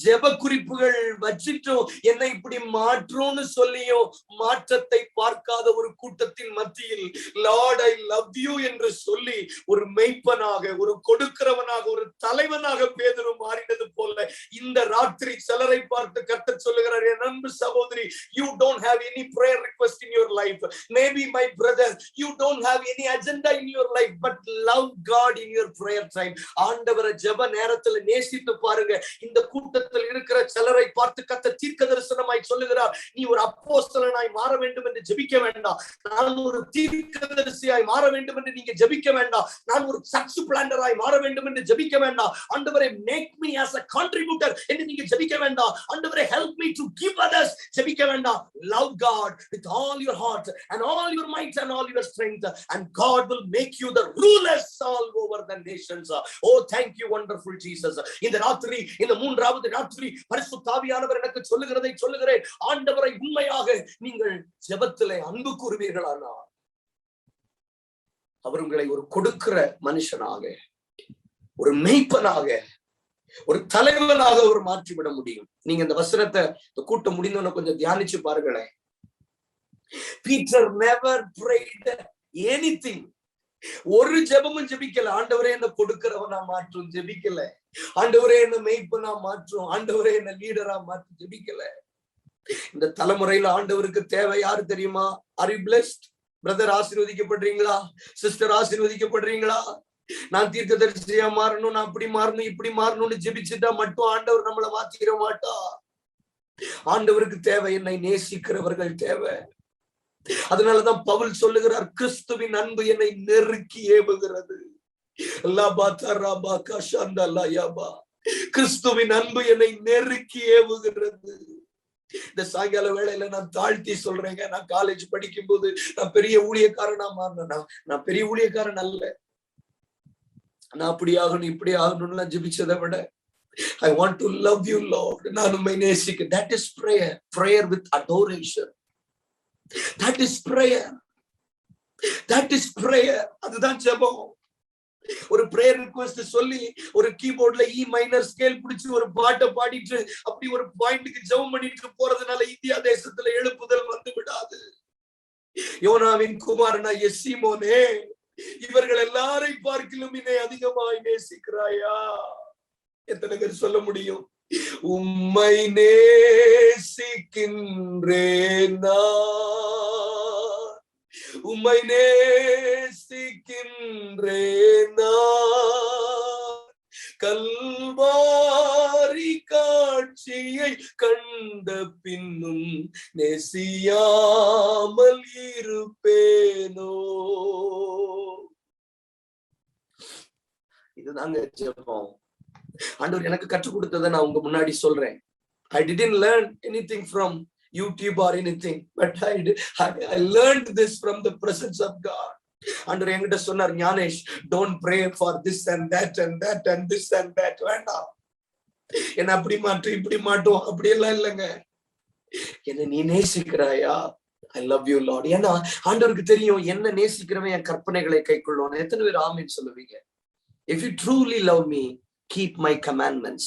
ஜெப குறிப்புகள் வச்சிட்டோம், என்னை இப்படி மாற்றோம்னு சொல்லியும் மாற்றத்தை பார்க்காத ஒரு கூட்டத்தின் மத்தியில் லார்ட் ஐ லவ் யூ என்று சொல்லி ஒரு மெய்ப்பனாக, ஒரு கொடுக்கிறவனாக, ஒரு தலைவனாக பேதுரு மாறினது போல இந்த ராத்திரி சிலரை பார்த்து கர்த்தர் சொல்லுகிறார், என் அன்பு சகோதரி, you don't have any prayer request in your life, maybe my brother, you don't have any agenda in your life, but love God in your prayer time. ஆண்டவரை ஜெப நேரத்துல நேசித்து பாருங்க. இந்த கூட்டத்தில் இருக்கிற சிலரை பார்த்து கர்த்தர் தீர்க்க தரிசனமாய் சொல்லுகிறார், நீ ஒரு அப்போஸ்தலனாய் மாற வேண்டும் என்று ஜெபிக்க வேண்டாம், நான் ஒரு தீர்க்கதரிசியாய் மாற வேண்டும் என்று நீங்க ஜெபிக்க வேண்டாம், நான் ஒரு சர்ச் பிளானராய் மாற வேண்டும் என்று ஜெபிக்க வேண்டாம், ஆண்டவரே make me as a contributor என்று நீங்க ஜெபிக்க வேண்டாம், ஆண்டவரே help me to give others ஜெபிக்க வேண்டாம். Love God with all your heart and all your might and all your strength, and God will make you the rulers all over the nations. Oh, thank you wonderful Jesus. இந்த ராத்திரி, இந்த மூன்றாவது ராத்திரி பரிசுத்த ஆவியானவர் எனக்கு சொல்லுகிறதை சொல்லுகிறேன், ஆண்டவரை உண்மையாக நீங்கள் ஜெபத்திலே அன்பு கூறுவீர்களானால் அவர் உங்களை ஒரு கொடுக்கிற மனுஷனாக, ஒரு மெய்ப்பனாக, ஒரு தலைவனாக அவர் மாற்றிவிட முடியும். நீங்க இந்த வசனத்தை இந்த கூட்டம் முடிந்தோன்னு கொஞ்சம் தியானிச்சு பாருங்களேன். Peter never prayed anything. ஒரு ஜெபமும் ஜெபிக்கல, ஆண்டவரே என்ன கொடுக்கிறவனா மாற்றும் ஜெபிக்கல, ஆண்டவரே என்ன மெய்ப்பனா மாற்றும், ஆண்டவரே என்ன லீடரா மாற்றும் ஜெபிக்கல. இந்த தலைமுறையில ஆண்டவருக்கு தேவை யாரு தெரியுமா? Are you blessed? பிரதர் ஆசீர்வதிக்கப்படுறீங்களா? சிஸ்டர் ஆசீர்வதிக்கப்படுறீங்களா? நான் தீர்க்கதரிசியா மாறணும், நான் அப்படி மாறணும், இப்படி மாறணும்னு ஜெபிச்சுட்டா மட்டும் ஆண்டவர் நம்மளை மாத்திர மாட்டா. ஆண்டவருக்கு தேவை என்னை நேசிக்கிறவர்கள் தேவை. அதனாலதான் பவுல் சொல்லுகிறார், கிறிஸ்துவின் அன்பு என்னை நெருக்கி ஏவுகிறது. கிறிஸ்துவின் அன்பு என்னை நெருக்கி ஏவுகிறது. இந்த சாயங்கால வேளையில நான் தாழ்த்தி சொல்றேங்க, நான் காலேஜ் படிக்கும் போது நான் பெரிய ஊழியக்காரனா மாறினா, நான் பெரிய ஊழியக்காரன் அல்ல, நான் அப்படி ஆகணும் இப்படி ஆகணும்னு ஜெபிச்சதை விட I want to love you Lord, நான் உம்மை நேசிக்க. That is prayer. Prayer with adoration. That is prayer. That is prayer. அதுதான் ஜெபம். ஒரு பிரேயர் ரிக்வெஸ்ட் சொல்லி ஒரு கீபோர்ட்ல இ மைனர் ஸ்கேல் பிடிச்சு ஒரு பாட்டை பாடிட்டு அப்படி ஒரு பாயிண்ட்க்கு ஜெபம் பண்ணிட்டு போறதுனால இந்தியா தேசத்துல எழுப்புதல் வந்து விடாது. யோனாவின் குமாரனா எஸ்ஸிமோனே, இவர்கள் எல்லாரை பார்க்கிலும் என்னை அதிகமாய் நேசிக்கிறாயா? எத்தனை பேர் சொல்ல முடியும்? உம்மை நேசிக்கின்றேனா, உம்மை நேசிக்கின்றேனா, கல்வாரி காட்சியை கண்ட பின்னும் நேசியாமல் இருப்பேனோ. இதுதாங்க ஜெபம். ஆண்டவர் எனக்கு கற்றுக் கொடுத்ததை நான் உங்க முன்னாடி சொல்றேன். I didn't learn anything from YouTube or anything, but I learned this from the presence of God. ஆண்டவர் என்கிட்ட சொன்னார், Gnanesh, don't pray for this and that and that and this and that. வேண்டாம், என்ன அப்படி மாற்று இப்படி மாட்டோம் அப்படியெல்லாம் இல்லைங்க. என்ன நீ நேசிக்கிறாயா? I love you Lord. ஏன்னா ஆண்டவருக்கு தெரியும் என்ன நேசிக்கிறவன் என் கற்பனைகளை கைக்கொள்ளுவான். எத்தனை பேர் ஆமீன் சொல்லுவீங்க? If you truly love me, keep my commandments.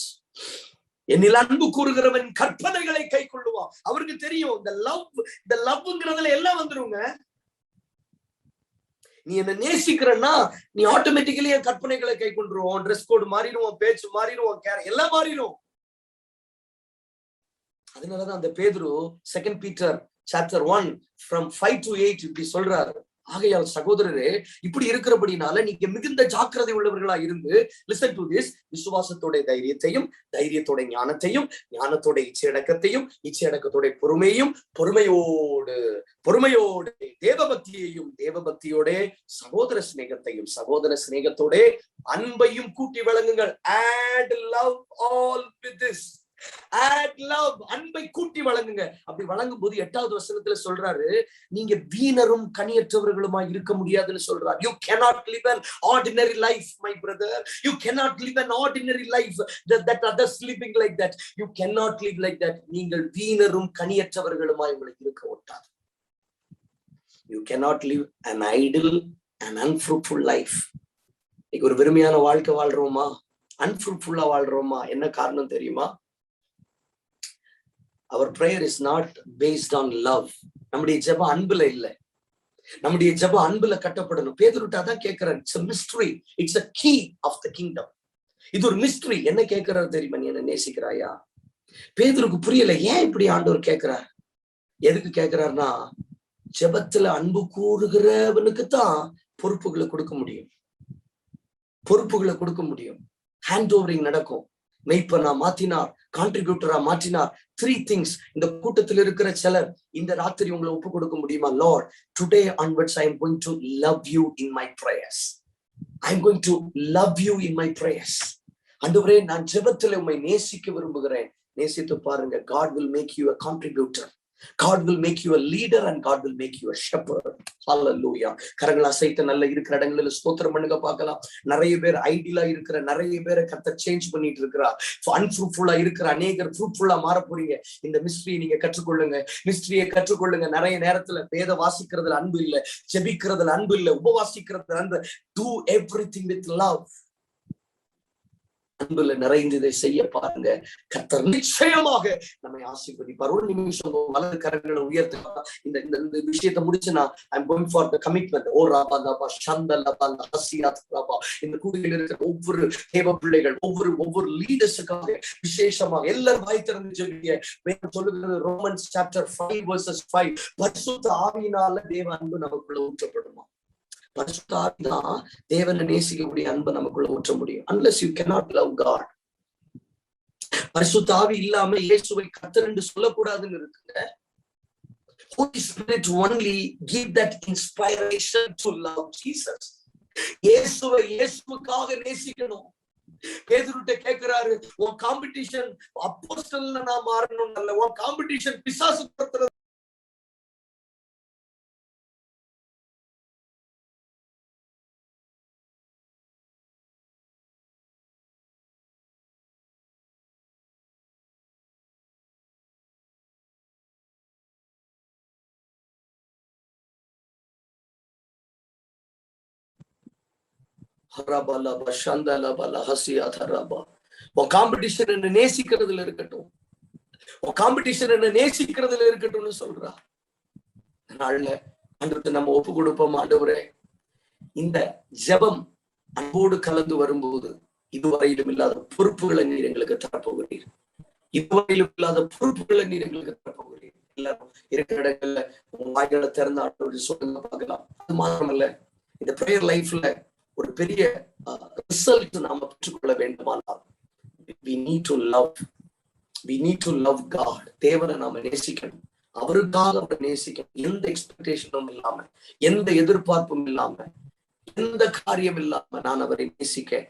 என்னில் அன்பு கூறுகிறவன் கற்பனைகளை கை கொள்ளுவான். அவருக்கு தெரியும் இந்த லவ்ங்கிறதுல எல்லாம் வந்துருங்க. நீ என்ன நேசிக்கிறன்னா நீ ஆட்டோமேட்டிக்கலி என் கற்பனைகளை கை கொண்டுருவோம். ட்ரெஸ் கோடு மாறிடுவோம், பேச்சு மாறிடுவோம், எல்லாம் மாறிடும். அதனாலதான் அந்த பேதுரு 2 பீட்டர் chapter 1 from 5 to 8 இப்படி சொல்றாரு. ஆகையால் சகோதரரே, இப்படி இருக்கிறபடினால நீங்க மிகுந்த ஜாக்கிரதை உள்ளவர்களா இருந்து, லிசன் டு திஸ், விசுவாசத்தோட தைரியத்தையும், தைரியத்தோட ஞானத்தையும், ஞானத்தோட இச்சையடக்கத்தையும், இச்சையடக்கத்தோட பொறுமையும், பொறுமையோட தேவபக்தியையும், தேவபக்தியோட சகோதர சிநேகத்தையும், சகோதர சிநேகத்தோட அன்பையும் கூட்டி வழங்குங்கள். add love all with this. add love, அன்பை கூட்டி வழங்குங்க. அப்படி வழங்கும் போது 8வது வசனத்துல சொல்றாரு, நீங்க வீணரும் கனியற்றவர்களுமா இருக்க முடியாதுன்னு சொல்றாரு. You cannot live an ordinary life, my brother. You cannot live an ordinary life that others living like that. You cannot live like that. நீங்கள் வீணரும் கனியற்றவர்களுமா உங்களுக்கு இருக்க ஒட்டாது. You cannot live an idle and unfruitful life. ஒரு வெறுமையான வாழ்க்கை வாழ்றோமா, அன்ஃப்ரூட்ஃபுல்லா வாழ்றோமா? என்ன காரணம் தெரியுமா? our prayer is not based on love. நம்முடைய ஜெபம் அன்புல இல்லை, நம்முடைய ஜெபம் அன்புல கட்டப்படணும். பேதுருட்ட தான் கேட்கிறார். It's a mystery, it's a key of the kingdom. இது ஒரு மிஸ்ட்ரி. என்ன கேட்கிறாரு தெரியுமா? நீ என்ன நேசிக்கிறாயா? பேதுருக்கு புரியல, ஏன் இப்படி ஆண்டவர் கேட்கிறார். எதுக்கு கேட்கிறாருன்னா, ஜெபத்துல அன்பு கூறுகிறவனுக்கு தான் பொறுப்புகளை கொடுக்க முடியும், பொறுப்புகளை கொடுக்க முடியும். ஹேண்ட் ஓவரிங் நடக்கும். மெய்ப்பனா மாத்தினார், கான்ட்ரிபியூட்டரா மாற்றினார். 3 things. இந்த கூட்டத்தில் இருக்கிற சிலர் இந்த ராத்திரி உங்களை ஒப்பு கொடுக்க முடியுமா? Lord, today onwards I am going to love you in my prayers. I am going to love you in my prayers. ஆண்டவரே, நான் ஜெபத்துல உம்மை நேசிக்க விரும்புகிறேன். நேசித்து பாருங்க. God will make you a contributor. God will make you a leader and God will make you a shepherd. Hallelujah. கரங்களா சைத்த நல்ல இருக்கிற இடங்களில் ஸ்தோத்திரம் பண்ணுங்க பார்க்கலாம். நிறைய பேர் ஐடியலா இருக்கிற நிறைய பேரை கர்த்தர் சேஞ்ச் பண்ணிட்டு இருக்கிறா. அன்ஃப்ரூட்ஃபுல்லா இருக்கிற அநேகர் ஃப்ரூட்ஃபுல்லா மாற போறீங்க. இந்த மிஸ்ட்ரியை நீங்க கற்றுக்கொள்ளுங்க, மிஸ்ட்ரியை கற்றுக்கொள்ளுங்க. நிறைய நேரத்துல வேத வாசிக்கிறதுல அன்பு இல்லை, ஜெபிக்கிறதுல அன்பு இல்லை, உபவாசிக்கிறதுல அன்பு. Do everything with love. அன்புல நிறைந்து இதை செய்ய பாருங்க. கர்த்தர் நிச்சயமாக நம்மை ஆசீர்வதிப்பார். ஒரு நிமிஷம் வலது கரங்களை உயர்த்த இந்த விஷயத்தை முடிச்சுனா I am going for the commitment. ஓ ராபா லபா ஷந்த லபா ஹசியாத் ராபா. இந்த கூடியில் இருக்கிற ஒவ்வொரு தேவ பிள்ளைகள், ஒவ்வொரு லீடர்ஸுக்காக விசேஷமாக எல்லாரும் வாய் திறந்து சொல்லுங்க. வேதம் சொல்லுகிறது ரோமன்ஸ் சாப்டர் 5 verses 5, பரிசுத்த ஆவியினால தேவ அன்பு நமக்குள்ள ஊற்றப்படுமா? பரிசுத்த ஆவி தான் தேவனை நேசிக்கக்கூடிய அன்பை நமக்குள்ள ஊற்ற முடியும். unless you cannot love God. பரிசுத்த ஆவி இல்லாம இயேசுவை கர்த்தர் என்று சொல்லக்கூடாதுன்னு இருக்குங்க. Holy Spirit only give that inspiration to love Jesus. இயேசுவை இயேசுவுக்காக நேசிக்கணும். பேதுருட்ட கேட்கிறாரு, உன் காம்படிஷன் அப்போஸ்தலனா நான் மாறணும் அல்ல, உன் காம்படிஷன் பிசாசு துரத்துறது. உன் காம்படிஷன் என்ன நேசிக்கிறதுல இருக்கட்டும், உன் காம்படிஷன் என்ன நேசிக்கிறதுல இருக்கட்டும்னு சொல்றா. அதனால ஆண்டவர்கிட்ட நம்ம ஒப்பு கொடுப்போம். ஆண்டவரே, இந்த ஜெபம் அன்போடு கலந்து வரும்போது இதுவரையிலும் இல்லாத பொறுப்புகளை நீர் எங்களுக்கு தரப்போகிறீர். இதுவரையிலும் இல்லாத பொறுப்புகளை நீர் எங்களுக்கு தரப்போகிறீர். எல்லாரும் இருக்கிற இடங்கள்ல உங்க வாய்களை திறந்த ஆண்டவரை சொல்லுங்க பார்க்கலாம். அது மாத்திரமல்ல, இந்த பிரேயர் லைஃப்ல ஒரு பெரிய ரிசல்ட் நாம பெற்றுக்கொள்ள வேண்டுமானால் we need to love God. தேவனை நாம நேசிக்கணும், அவருக்காக அவரை நேசிக்கணும். எந்த எக்ஸ்பெக்டேஷனும் இல்லாம, எந்த எதிர்பார்ப்பும் இல்லாம, எந்த காரியம் இல்லாம நான் அவரை நேசிக்க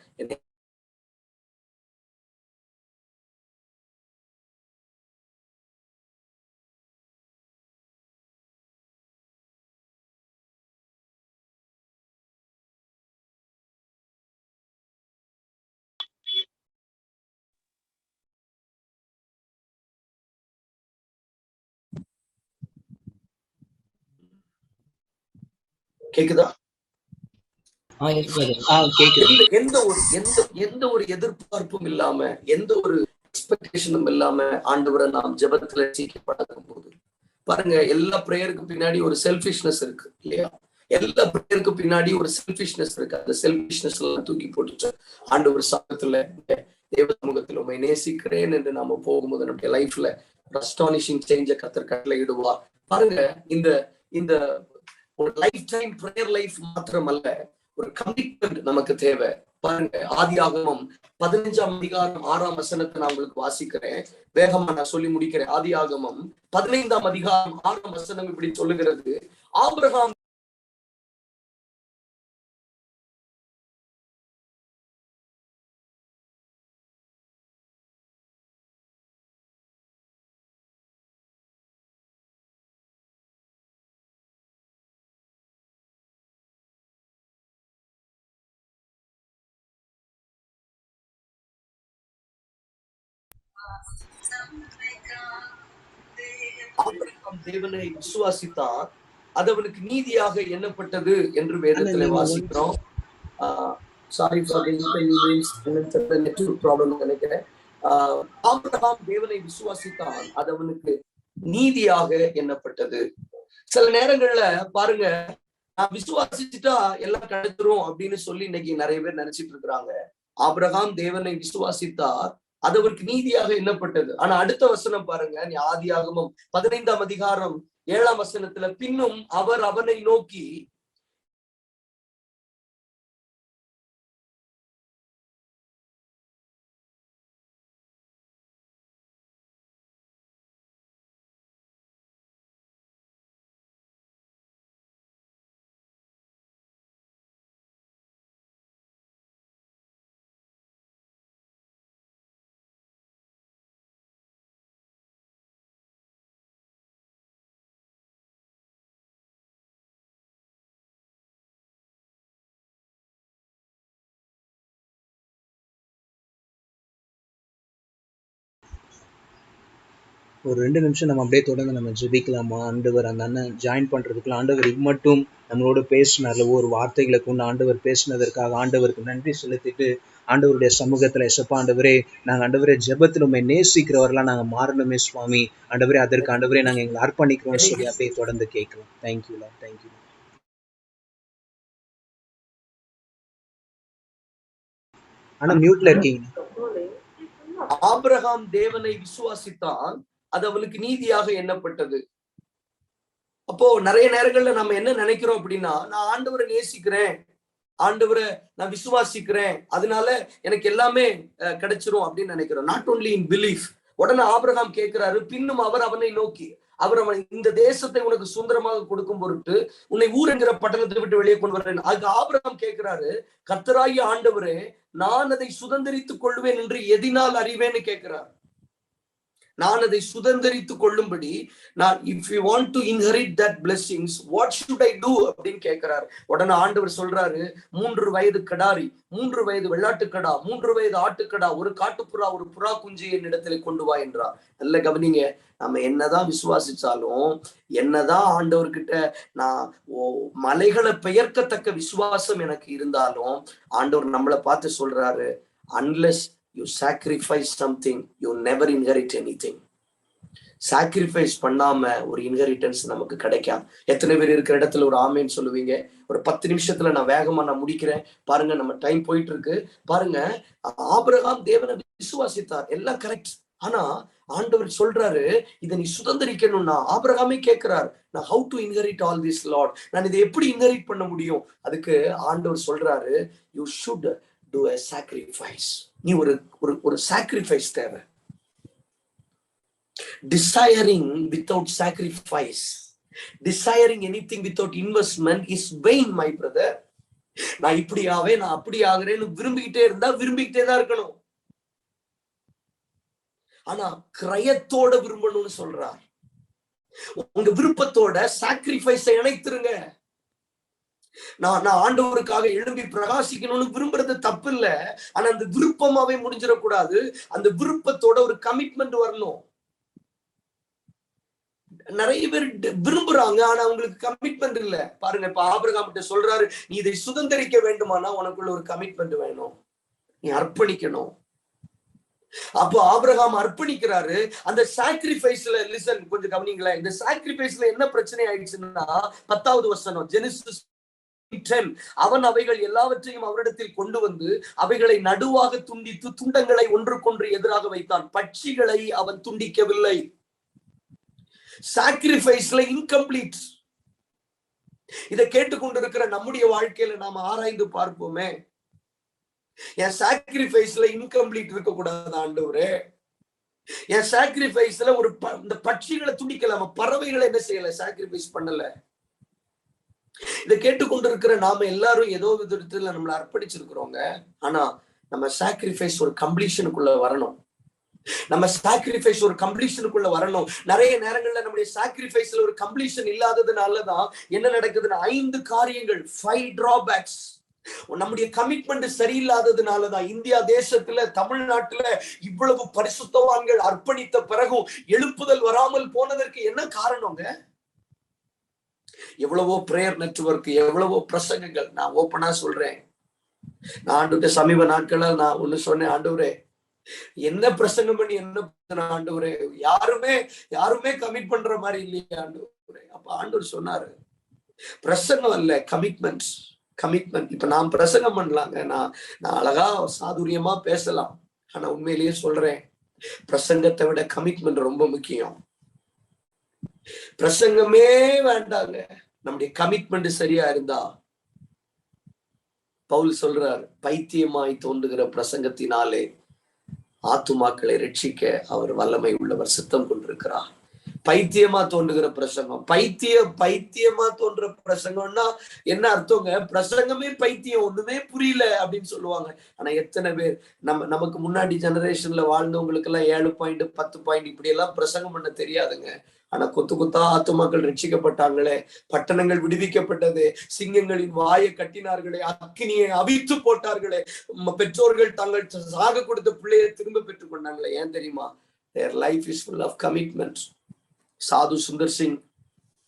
கேக்குதா? எந்த ஒரு எதிர்பார்ப்பும் இல்லாம, எந்த ஒரு எக்ஸ்பெக்டேஷனும் இல்லாம ஆண்டவரை நாம் ஜெபத்துல சீக்கப்படாத போது பாருங்க, எல்லா பிரேயருக்கு பின்னாடி ஒரு செல்ஃபிஷ்னஸ் இருக்கு இல்லையா? எல்லா பிரேயருக்கு பின்னாடி ஒரு செல்ஃபிஷ்னஸ் இருக்கு. அந்த செல்ஃபிஷ்னஸ் எல்லாம் தூக்கி போட்டுட்டு ஆண்டவர் சமூகத்துல, தேவ சமூகத்துல உண்மை நேசிக்கிறேன் என்று நாம போகும்போது நம்முடைய லைஃப்ல அஸ்டானிஷிங் சேஞ்ச கர்த்தர் கட்டளையிடுவார். பாருங்க, இந்த ஒரு லைஃப் டைம் பிரேயர் லைஃப் மாத்திரமல்ல, ஒரு கமிட்மெண்ட் நமக்கு தேவை. பாருங்க, ஆதியாகமம் 15ஆம் அதிகாரம் 6ஆம் வசனத்தை நான் உங்களுக்கு வாசிக்கிறேன். வேகமா நான் சொல்லி முடிக்கிறேன். ஆதியாகமம் 15ஆம் அதிகாரம் 6ஆம் வசனம் இப்படி சொல்லுகிறது, ஆபிரகாம் தேவனை விசுவாசித்தார், அது அவனுக்கு நீதியாக எண்ணப்பட்டது என்று வேதத்திலே வாசிக்கிறோம். Sorry for the inconvenience, network problem நினைக்கிறேன். ஆபிரகாம் தேவனை விசுவாசித்தான், அது அவனுக்கு நீதியாக எண்ணப்பட்டது. சில நேரங்கள்ல பாருங்க, நான் விசுவாசிச்சுட்டா எல்லாம் கிடைச்சிரும் அப்படின்னு சொல்லி இன்னைக்கு நிறைய பேர் நினைச்சிட்டு இருக்கிறாங்க. ஆபிரகாம் தேவனை விசுவாசித்தார், அது அவருக்கு நீதியாக எண்ணப்பட்டது. ஆனா அடுத்த வசனம் பாருங்க, நீ ஆதியாகமம் 15ஆம் அதிகாரம் 7ஆம் வசனத்துல, பின்னும் அவர் அவனை நோக்கி ஒரு 2 நிமிஷம் நம்ம அப்படியே தொடர்ந்து நம்ம ஜெபிக்கலாமா? ஆண்டவர் அந்த அண்ணன் ஜாயின் பண்றதுக்குள்ள ஆண்டவர் மட்டும் நம்மளோட பேசினார்ல, ஒரு வார்த்தைகளை கொண்டு ஆண்டவர் பேசினதற்காக ஆண்டவருக்கு நன்றி செலுத்திட்டு ஆண்டவருடைய சமூகத்துல, எசப்பா ஆண்டவரே, நாங்க ஆண்டவரே ஜெபத்தில் உண்மை நேசிக்கிறவர்களா நாங்க மாறணுமே சுவாமி. ஆண்டவரே, அதற்கு ஆண்டவரே நாங்க எங்களை அர்ப்பணிக்கிறோம் சொல்லி அப்படியே தொடர்ந்து கேட்கலாம். தேங்க்யூ. தேங்க்யூ. ஆனா மியூட்ல இருக்கீங்க. ஆபிரகாம் தேவனை விசுவாசித்தான், அது அவனுக்கு நீதியாக எண்ணப்பட்டது. அப்போ நிறைய நேரங்கள்ல நம்ம என்ன நினைக்கிறோம் அப்படின்னா, நான் ஆண்டவரை நேசிக்கிறேன், ஆண்டவரை நான் விசுவாசிக்கிறேன், அதனால எனக்கு எல்லாமே கிடைச்சிரும் அப்படின்னு நினைக்கிறோம். Not only in belief. உடனே ஆபிரகாம் கேட்கிறாரு, பின்னும் அவர் அவனை நோக்கி, அவர் அவன் இந்த தேசத்தை உனக்கு சுதந்திரமாக கொடுக்கும் பொருட்டு உன்னை ஊர் என்கிற பட்டணத்தை விட்டு வெளியே கொண்டு வரேன். அதுக்கு ஆபிரகாம் கேட்கிறாரு, கர்த்தராகிய ஆண்டவரே, நான் அதை சுதந்திரித்துக் கொள்வேன் என்று எதினால் அறிவேன்னு கேட்கிறார். நான் அதை சுதந்திரித்துக் கொள்ளும்படி நான், if you want to inherit that blessings, what should I do அப்படின்னு கேட்கிறார். உடனே ஆண்டவர் சொல்றாரு, 3 வயது கடாரி, 3 வயது வெள்ளாட்டுக்கடா, 3 வயது ஆட்டுக்கடா, ஒரு காட்டுப்புறா, ஒரு புறா குஞ்சு என்னிடத்துல கொண்டு வா என்றார். நல்ல கவனிங்க, நம்ம என்னதான் விசுவாசிச்சாலும், என்னதான் ஆண்டவர்கிட்ட நான் மலைகளை பெயர்க்கத்தக்க விசுவாசம் எனக்கு இருந்தாலும், ஆண்டவர் நம்மளை பார்த்து சொல்றாரு, unless you sacrifice something, you never inherit anything. Sacrifice பண்ணாம ஒரு இன்ஹெரிட்டன்ஸ் நமக்கு கிடைக்காது. எத்தனை பேர் இருக்கிற இடத்துல ஒரு ஆமேன்னு சொல்லுவீங்க? ஒரு 10 நிமிஷத்துல நான் வேகமா நான் முடிக்கிறேன் பாருங்க, நம்ம டைம் போயிட்டு இருக்கு பாருங்க. ஆபிரகாம் தேவனை விசுவாசித்தார், எல்லாம் கரெக்ட். ஆனா ஆண்டவர் சொல்றாரு, இதை நீ சுதந்திரிக்கணும்னா, ஆபிரகாமே கேட்கிறார், நான் how to inherit all this lord, நான் இதை எப்படி இன்ஹெரிட் பண்ண முடியும்? அதுக்கு ஆண்டவர் சொல்றாரு, you should do a sacrifice. நீ ஒரு ஒரு சாக்ரிஃபைஸ் தேவை. Desiring without sacrifice, desiring anything without investment is vain my brother. நான் இப்படி ஆவேன், நான் அப்படி ஆகிறேன்னு விரும்பிக்கிட்டே இருந்தா விரும்பிக்கிட்டே தான் இருக்கணும். ஆனா கிரயத்தோட விரும்பணும்னு சொல்றார். உங்க விருப்பத்தோட சாக்ரிஃபைஸை இணைத்துருங்க. நான் ஆண்டவருக்காக எழும்பி பிரகாசிக்கணும்னு விரும்புறது தப்பு இல்ல. ஆனா அந்த விருப்பமாவே முடிஞ்சிடக்கூடாது. அந்த விருப்பத்தோட ஒரு கமிட்மெண்ட் வரணும். நிறைய பேர் விரும்புறாங்க, ஆனா அவங்களுக்கு கமிட்மெண்ட் இல்ல. பாருங்க, இப்ப ஆபிரகாம் கிட்ட சொல்றாரு, நீ இதை சுதந்திரிக்க வேண்டுமானா உனக்குள்ள ஒரு கமிட்மெண்ட் வேணும், நீ அர்ப்பணிக்கணும். அப்போ ஆபிரகாம் அர்ப்பணிக்கிறாரு. அந்த சாக்ரிஃபைஸ்ல, லிசன் கொஞ்சம் கவனிங்களேன், இந்த சாக்ரிஃபைஸ்ல என்ன பிரச்சனை ஆயிடுச்சுன்னா, 10வது வசனம் ஜெனிசிஸ் 10, அவன் அவைகள் எல்லாவற்றையும் அவரிடத்தில் கொண்டு வந்து அவைகளை நடுவாக துண்டித்து துண்டங்களை ஒன்றுக்கொன்று எதிராக வைத்தான். பட்சிகளை அவன் துண்டிக்கவில்லை. சாக்ரிஃபைஸ்ல இன்கம்ப்ளீட். இதை கேட்டுக்கொண்டிருக்கிற நம்முடைய வாழ்க்கையில நாம ஆராய்ந்து பார்ப்போமே, என் சாக்ரிஃபைஸ்ல இன்கம்ப்ளீட் இருக்க கூடாது ஆண்டவரே. என் சாக்ரிஃபைஸ்ல ஒரு இந்த பட்சிகளை துண்டிக்கலாம, பறவைகளை என்ன செய்யல, சாக்ரிஃபைஸ் பண்ணல. இதை கேட்டுக்கொண்டிருக்கிற நாம எல்லாரும் ஏதோ விதத்துல நம்மளை அர்ப்பணிச்சிருக்கிறோங்க. ஆனா நம்ம சாக்ரிஃபைஸ் ஒரு கம்ப்ளீஷனுக்குள்ள வரணும். நம்ம சாக்ரிஃபைஸ் ஒரு கம்ப்ளீஷனுக்குள்ள வரணும். நிறைய நேரங்கள்ல நம்முடைய சாக்ரிஃபைஸ்ல ஒரு கம்ப்ளீஷன் இல்லாததுனாலதான் என்ன நடக்குதுன்னா, 5 காரியங்கள், 5 டிராபேக்ஸ். நம்முடைய கமிட்மெண்ட் சரியில்லாததுனாலதான் இந்தியா தேசத்துல, தமிழ்நாட்டுல இவ்வளவு பரிசுத்தவான்கள் அர்ப்பணித்த பிறகும் எழுப்புதல் வராமல் போனதற்கு என்ன காரணங்க? எவ்வளவோ பிரேயர் நெட்வொர்க், எவ்வளவோ பிரசங்கங்கள். நான் ஓப்பனா சொல்றேன், நான் ஆண்டுகிட்ட சமீப நாட்களா நான் ஒண்ணு சொன்னேன், ஆண்டவரே, என்ன பிரசங்கம் பண்ணி என்ன ஆண்டவரே, யாருமே கமிட் பண்ற மாதிரி இல்லையா ஆண்டவரே. அப்ப ஆண்டவர் சொன்னாரு, பிரசங்கம் அல்ல, கமிட்மெண்ட். இப்ப நான் பிரசங்கம் பண்ணலாங்க, நான் அழகா சாதுரியமா பேசலாம். ஆனா உண்மையிலேயே சொல்றேன், பிரசங்கத்தை விட கமிட்மெண்ட் ரொம்ப முக்கியம். பிரசங்கமே வேண்டாங்க, நம்முடைய கமிட்மெண்ட் சரியா இருந்தா. பவுல் சொல்றார், பைத்தியமாய் தோன்றுகிற பிரசங்கத்தினாலே ஆத்துமாக்களை ரட்சிக்க அவர் வல்லமை உள்ளவர், சித்தம் கொண்டிருக்கிறார். பைத்தியமா தோன்றுகிற பிரசங்கம், பைத்தியமா தோன்ற பிரசங்கம்னா என்ன அர்த்தங்க? பிரசங்கமே பைத்தியம், ஒண்ணுமே புரியல அப்படின்னு சொல்லுவாங்க. ஆனா எத்தனை பேர் நமக்கு முன்னாடி ஜெனரேஷன்ல வாழ்ந்தவங்களுக்கு எல்லாம் 7 பாயிண்ட் 10 பாயிண்ட் இப்படி எல்லாம் பிரசங்கம் பண்ண தெரியாதுங்க. ஆனா கொத்தா ஆத்துமாக்கள் ரட்சிக்கப்பட்டாங்களே, பட்டணங்கள் விடுவிக்கப்பட்டது, சிங்கங்களின் வாயை கட்டினார்களே, அக்கினியை அவித்து போட்டார்களே, பெற்றோர்கள் தங்கள் சாக கொடுத்த பிள்ளையை திரும்ப பெற்றுக் கொண்டாங்களே. ஏன் தெரியுமா? Their life is full of commitments. சாது சுந்தர் சிங்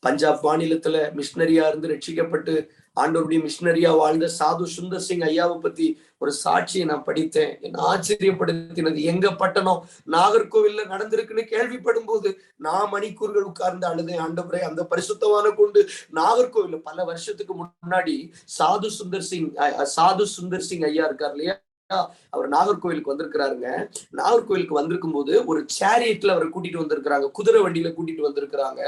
பஞ்சாப் மாநிலத்துல மிஷினரியா இருந்து ரட்சிக்கப்பட்டு ஆண்டவருடைய மிஷினரியா வாழ்ந்த சாது சுந்தர் சிங் ஐயாவை பத்தி ஒரு சாட்சியை நான் படித்தேன். என்ன ஆச்சரியப்படுத்தினது. எங்க பட்டணம் நாகர்கோவில்ல நடந்திருக்குன்னு கேள்விப்படும் போது நான் மணிக்கூர்கள் உட்கார்ந்து அழுதேன். ஆண்டவரே, அந்த பரிசுத்தவான கொண்டு நாகர்கோவில் பல வருஷத்துக்கு முன்னாடி சாது சுந்தர் சிங் ஐயா இருக்கார் இல்லையா, அவர் நாகர்கோவிலுக்கு வந்திருக்கிறாருங்க. நாகர்கோவிலுக்கு வந்திருக்கும் போது ஒரு சேரியட்ல அவரை கூட்டிட்டு வந்திருக்கிறாங்க, குதிரை வண்டியில கூட்டிட்டு வந்திருக்கிறாங்க.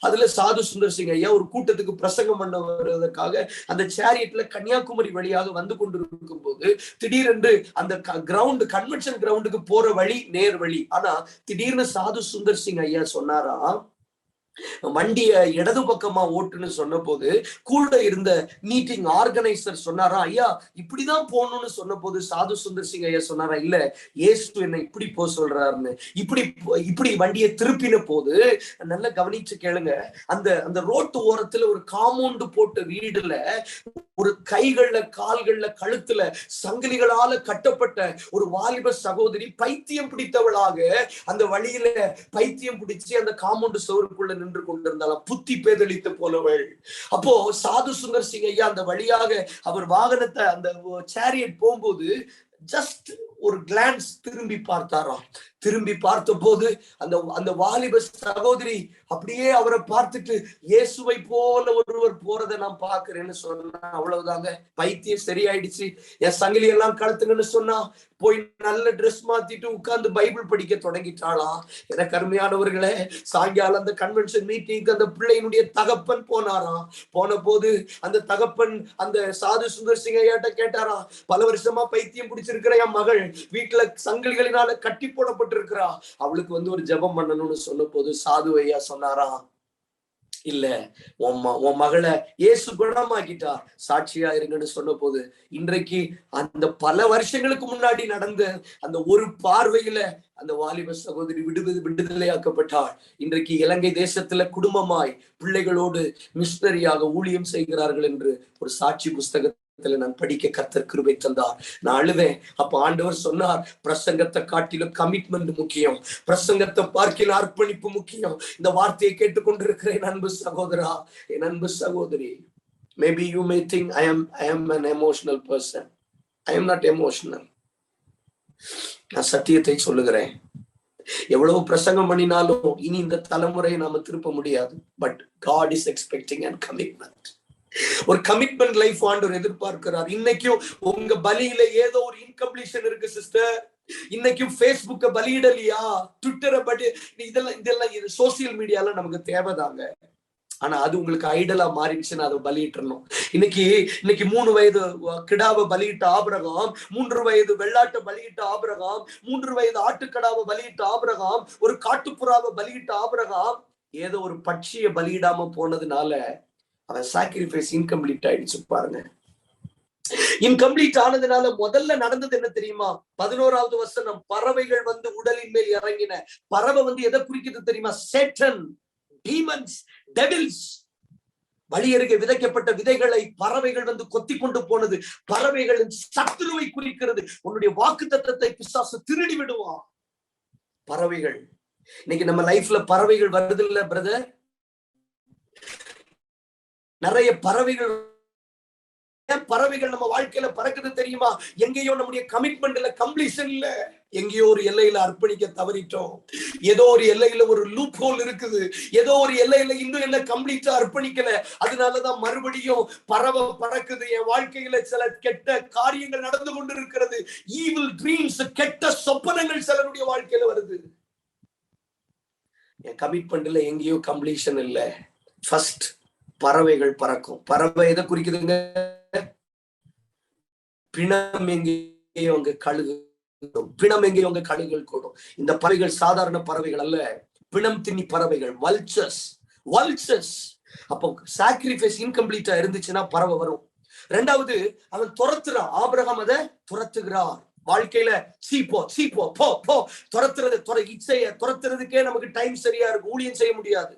அதுல சாது சுந்தர் சிங் ஐயா ஒரு கூட்டத்துக்கு பிரசங்கம் பண்ண வருவதற்காக அந்த சேரியட்ல கன்னியாகுமரி வழியாக வந்து கொண்டிருக்கும் போது திடீரென்று அந்த கன்வென்ஷன் கிரவுண்டுக்கு போற வழி நேர் வழி. ஆனா திடீர்னு சாது சுந்தர் சிங் ஐயா சொன்னாரா, வண்டிய இடது பக்கமா ஓட்டுன்னு சொன்ன போது கூட இருந்த மீட்டிங் ஆர்கனைசர் சொன்னாரா, ஐயா இப்படிதான் போகணும்னு சொன்ன போது சாது சுந்தர் சிங் ஐயா சொன்னாரா, இல்ல இயேசு என்ன இப்படி போக சொல்றாருன்னு. இப்படி வண்டியை திருப்பின போது, நல்லா கவனிச்சு கேளுங்க, அந்த ரோட்டு ஓரத்துல ஒரு காம்பவுண்ட் போட்ட வீடுல ஒரு கைகள்ல கால்கள்ல கழுத்துல சங்கிலிகளால கட்டப்பட்ட ஒரு வாலிப சகோதரி பைத்தியம் பிடித்தவளாக அந்த வழியில பைத்தியம் பிடிச்சு அந்த காம்பவுண்ட் சோறுக்குள்ள நின்று கொண்டிருந்தாலும், புத்தி பேதளித்து போனவள். அப்போ சாது சுந்தர் சிங் ஐயா அந்த வழியாக அவர் வாகனத்தை அந்த சேரியட் போகும்போது ஜஸ்ட் ஒரு கிளான்ஸ் திரும்பி பார்த்தாராம். திரும்பி பார்த்த போது அந்த வாலிப சகோதரி அப்படியே அவரை பார்த்துட்டு, இயேசுவை போல ஒருவர் போறதை நான் பாக்குறேன்னு சொன்னா, அவ்வளவுதாங்க, பைத்தியம் சரியாயிடுச்சு. என் சங்கிலி எல்லாம் கழுத்துங்கன்னு சொன்னா போய் நல்ல ட்ரெஸ் மாத்திட்டு உட்கார்ந்து பைபிள் படிக்க தொடங்கிட்டாளா. எனக்கு அருமையானவர்களே, சாயங்காலம் அந்த கன்வென்ஷன் மீட்டிங்க்கு அந்த பிள்ளையினுடைய தகப்பன் போனாராம். போன போது அந்த தகப்பன் அந்த சாது சுந்தர் சிங் ஐயாட்ட கேட்டாரா, பல வருஷமா பைத்தியம் பிடிச்சிருக்கிற என் மகள் வீட்டுல சங்கிலிகளினால கட்டி போடப்பட்டிருக்கிறா, அவளுக்கு வந்து ஒரு ஜெபம் பண்ணணும்னு சொன்ன போது சாது ஐயா சொன்னாரா, இல்ல உன் மகளை இயேசு குணமாக்கிட்டார், சாட்சியா இருங்கன்னு சொன்ன போது, இன்றைக்கு அந்த பல வருஷங்களுக்கு முன்னாடி நடந்த அந்த ஒரு பார்வையில அந்த வாலிப சகோதரி விடுதலையாக்கப்பட்டார். இன்றைக்கு இலங்கை தேசத்துல குடும்பமாய் பிள்ளைகளோடு மிஷனரியாக ஊழியம் செய்கிறார்கள் என்று ஒரு சாட்சி புஸ்தகத்தை நான் படிக்க கர்த்தர் கிருபை தந்தார். நான் அழுவேன். அப்ப ஆண்டவர் சொன்னார், பிரசங்கத்தை காட்டிலும் கமிட்மெண்ட் முக்கியம், பிரசங்கத்தை பார்க்கிலும் அர்ப்பணிப்பு முக்கியம். இந்த வார்த்தையை கேட்டுக்கொண்டிருக்கிற என் அன்பு சகோதரா, என் அன்பு சகோதரி, maybe you may think I am an emotional person. I am not emotional. நான் சத்தியத்தை சொல்லுகிறேன். எவ்வளவு பிரசங்கம் பண்ணினாலும் இனி இந்த தலைமுறையை நாம திருப்ப முடியாது. But God is expecting a commitment. ஒரு கமிட்மெண்ட் லைஃப் ஆண்டவர் எதிர்பார்க்கிறார். இன்னைக்கும் உங்க பலியில ஏதோ ஒரு இன்கம்ப்ளீஷன் இருக்கு சிஸ்டர். இன்னைக்கும் Facebooka பலியிடலையா, ட்விட்டரை படி, இதெல்லாம் சோசியல் மீடியால நமக்கு தேவைதாங்க. ஆனா அது உங்களுக்கு ஐடலா மாறிடுச்சுன்னா அதை பலியிட்டணும். இன்னைக்கு 3 வயது கிடாவை பலியிட்ட ஆபிரகாம், 3 வயது வெள்ளாட்டை பலியிட்ட ஆபிரகாம், 3 வயது ஆட்டுக்கடாவை பலியிட்ட ஆபிரகாம், ஒரு காட்டுப்புறாவை பலியிட்ட ஆபிரகாம், ஏதோ ஒரு பட்சியை பலியிடாம போனதுனால அவன் சாக்ரிஃபைஸ் இன்கம்ப்ளீட் ஆயிடுச்சு. பாருங்க, இன்கம்ப்ளீட் ஆனதுனால முதல்ல நடந்தது என்ன தெரியுமா? 11வது வசனம், பறவைகள் வந்து உடலின் மேல் இறங்கின. பறவை வந்து எதை குறிக்கிறது தெரியுமா? Satan, demons, devil's. வழியருகே விதைக்கப்பட்ட விதைகளை பறவைகள் வந்து கொத்தி கொண்டு போனது. பறவைகளின் சத்துருவை குறிக்கிறது. உன்னுடைய வாக்கு தத்தத்தை பிசாசு திருடி விடுவான். பறவைகள். இன்னைக்கு நம்ம லைஃப்ல பறவைகள் வருது இல்ல பிரதர்? நிறைய பறவைகள் ஏன் பறவைகள் நம்ம வாழ்க்கையில பறக்குது தெரியுமா? எங்கேயோ நம்முடைய கமிட்மெண்ட்ல கம்ப்ளீஷன் இல்ல, எங்கேயோ ஒரு எல்லையில அர்ப்பணிக்க தவறிட்டோம். ஏதோ ஒரு எல்லையில ஒரு லூப் ஹோல் இருக்குது, ஏதோ ஒரு எல்லையில இன்னும் என்ன கம்ப்ளீட்டா அர்ப்பணிக்கல. அதனாலதான் மறுபடியும் பறவை பறக்குது. என் வாழ்க்கையில சில கெட்ட காரியங்கள் நடந்து கொண்டு இருக்கிறது. ஈவில் ட்ரீம்ஸ், கெட்ட சொப்பனங்கள் சிலருடைய வாழ்க்கையில வருது. என் கமிட்மெண்ட்ல எங்கேயோ கம்ப்ளீஷன் இல்ல. ஃபர்ஸ்ட் பறவைகள் பறக்கும். பறவை எதை குறிக்குதுங்க? பிணம் எங்கேயோ அங்க கழுகு, பிணம் எங்கேயோ அங்க கழுகுகள் கூடும். இந்த பறவைகள் சாதாரண பறவைகள் அல்ல, பிணம் தின்னி பறவைகள், வல்ச்சர்ஸ். வல்ச்சர்ஸ். அப்போ சாக்ரிஃபைஸ் இன்கம்ப்ளீட்டா இருந்துச்சுன்னா பறவை வரும். ரெண்டாவது, அவன் துரத்துறான். ஆபிரகாம் அதை துரத்துகிறார். வாழ்க்கையில சீப்போ சீப்போ போ போ துரத்துறது, இச்சைய துரத்துறதுக்கே நமக்கு டைம் சரியா இருக்கும். ஊழியம் செய்ய முடியாது,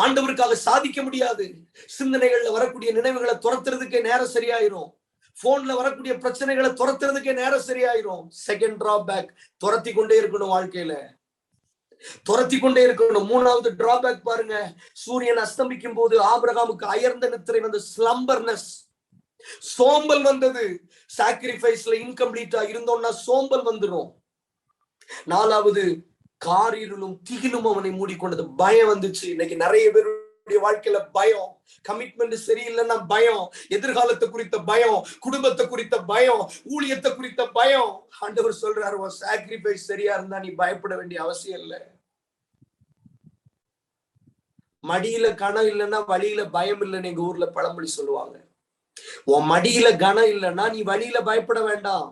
ஆண்டவருக்காக சாதிக்க முடியாது. சிந்தனைகள்ல வரக்கூடிய நினைவுகளை துரத்துறதுக்கே நேரம் சரியாயிரும். போன்ல வரக்கூடிய பிரச்சனைகளை துரத்துறதுக்கே நேரம் சரியாயிரும். செகண்ட் டிராபேக், துரத்தி கொண்டே இருக்கணும். வாழ்க்கையில துரத்தி கொண்டே இருக்கணும். மூணாவது டிராபேக் பாருங்க, சூரியன் அஸ்தமிக்கும் போது ஆபிரகாமுக்கு அயர்ந்த நித்திரை வந்து ஸ்லம்பர்னஸ், சோம்பல் வந்தது. சாக்ரிஃபைஸ்ல இன்கம்ப்ளீட்டா இருந்தோம்னா சோம்பல் வந்துடும். நாலாவது, காரிருளும் திகிலும் அவனை மூடிக்கொண்டது, பயம் வந்துச்சு. இன்னைக்கு நிறைய பேருடைய வாழ்க்கையில பயம், கமிட்மெண்ட் சரியில்லைன்னா பயம், எதிர்காலத்தை குறித்த பயம், குடும்பத்தை குறித்த பயம், ஊழியத்தை குறித்த பயம். ஆண்டவர் சொல்றாரு, உன் சாக்ரிஃபைஸ் சரியா இருந்தா நீ பயப்பட வேண்டிய அவசியம் இல்லை. மடியில கணம் இல்லைன்னா வழியில பயம் இல்லைன்னு எங்க ஊர்ல பழமொழி சொல்லுவாங்க. உன் மடியில கனம் இல்லைன்னா நீ வழியில பயப்பட வேண்டாம்.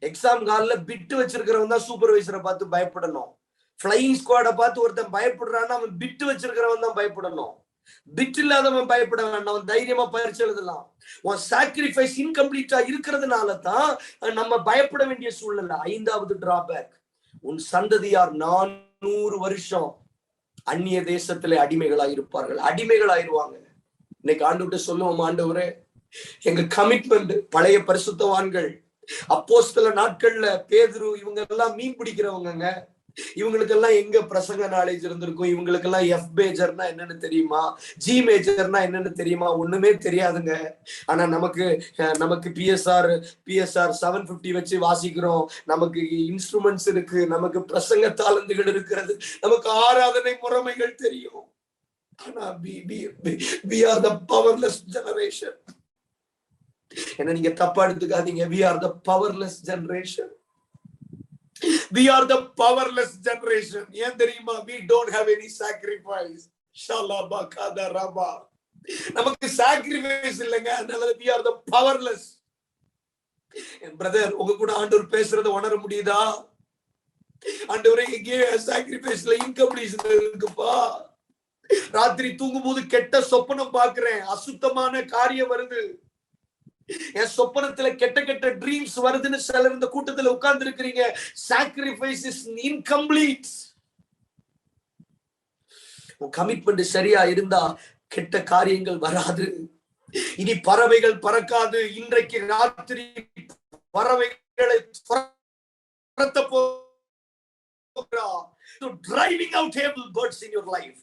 எக்ஸாம் காலில் பிட்டு வச்சிருக்கிறவன் தான் சூப்பர்வைசரை பார்த்து பயப்படணும். பிளையிங் ஸ்குவாட பார்த்து ஒருத்தன் பயப்படுறான்னா அவன் பிட்டு வச்சிருக்கிறவன் தான் பயப்படணும். பிட் இல்லாதவன் பயப்பட வேண்டாம், அவன் தைரியமா பயிற்சி எழுதலாம். உன் சாக்ரிஃபைஸ் இன்கம்ப்ளீட்டா இருக்கிறதுனால தான் நம்ம பயப்பட வேண்டிய சூழ்நிலை. ஐந்தாவது டிராபேக், உன் சந்ததியார் 400 வருஷம் அந்நிய தேசத்திலே அடிமைகளா இருப்பார்கள். அடிமைகளாயிருவாங்க. இன்னைக்கு ஆண்டவர்கிட்ட சொல்லுவோம், ஆண்டவரே எங்க கமிட்மெண்ட், பழைய பரிசுத்தவான்கள் அப்போஸ்தல நாட்கள்ல பேதுரு இவங்க எல்லாம் மீன் பிடிக்கிறவங்க, இவங்களுக்கெல்லாம் எங்க பிரசங்க நாலேஜ் இருந்திருக்கும்? இவங்களுக்கெல்லாம் எஃப் மேஜர்னா என்னன்னு தெரியுமா? ஜி மேஜர்னா என்னன்னு தெரியுமா? ஒண்ணுமே தெரியாதுங்க. ஆனா நமக்கு பிஎஸ்ஆர் 750 வச்சு வாசிக்கிறோம். நமக்கு இன்ஸ்ட்ருமெண்ட்ஸ் இருக்கு, நமக்கு பிரசங்க தாளந்துகள் இருக்கிறது, நமக்கு ஆராதனை முறைமைகள் தெரியும். ஆனா we are the powerless generation. என்ன நீங்க தப்பா எடுத்துக்காதீங்க. we are the powerless generation. we are the powerless generation. ஏன் தெரியுமா? we don't have any sacrifice. ஷலபா கதரபா, நமக்கு சாக்ரிஃபைஸ் இல்லைங்க. அதனால we are the powerless. N brother, உங்க கூட ஆண்டவர் பேசுறத உணர முடியுதா? ஆண்டவரே எங்கே சாக்ரிஃபைஸ்ல இன்கம்ப்ளீஷன் இருக்குப்பா. ராத்திரி தூங்கும் போது கெட்ட சொப்பனம் பாக்குறேன், அசுத்தமான காரியம் வருது, என் சொப்பனத்துல கெட்ட கெட்ட ட்ரீம்ஸ் வருதுன்னு சிலர் இந்த கூட்டத்துல உட்கார்ந்து இருக்கிறீங்க. Sacrifice is incomplete. உன் கமிட்மெண்ட் சரியா இருந்தா கெட்ட காரியங்கள் வராது. இனி பறவைகள் பறக்காது. இன்றைக்கு ராத்திரி பறவைகளை துரத்த போகிறார். driving out evil birds in your life.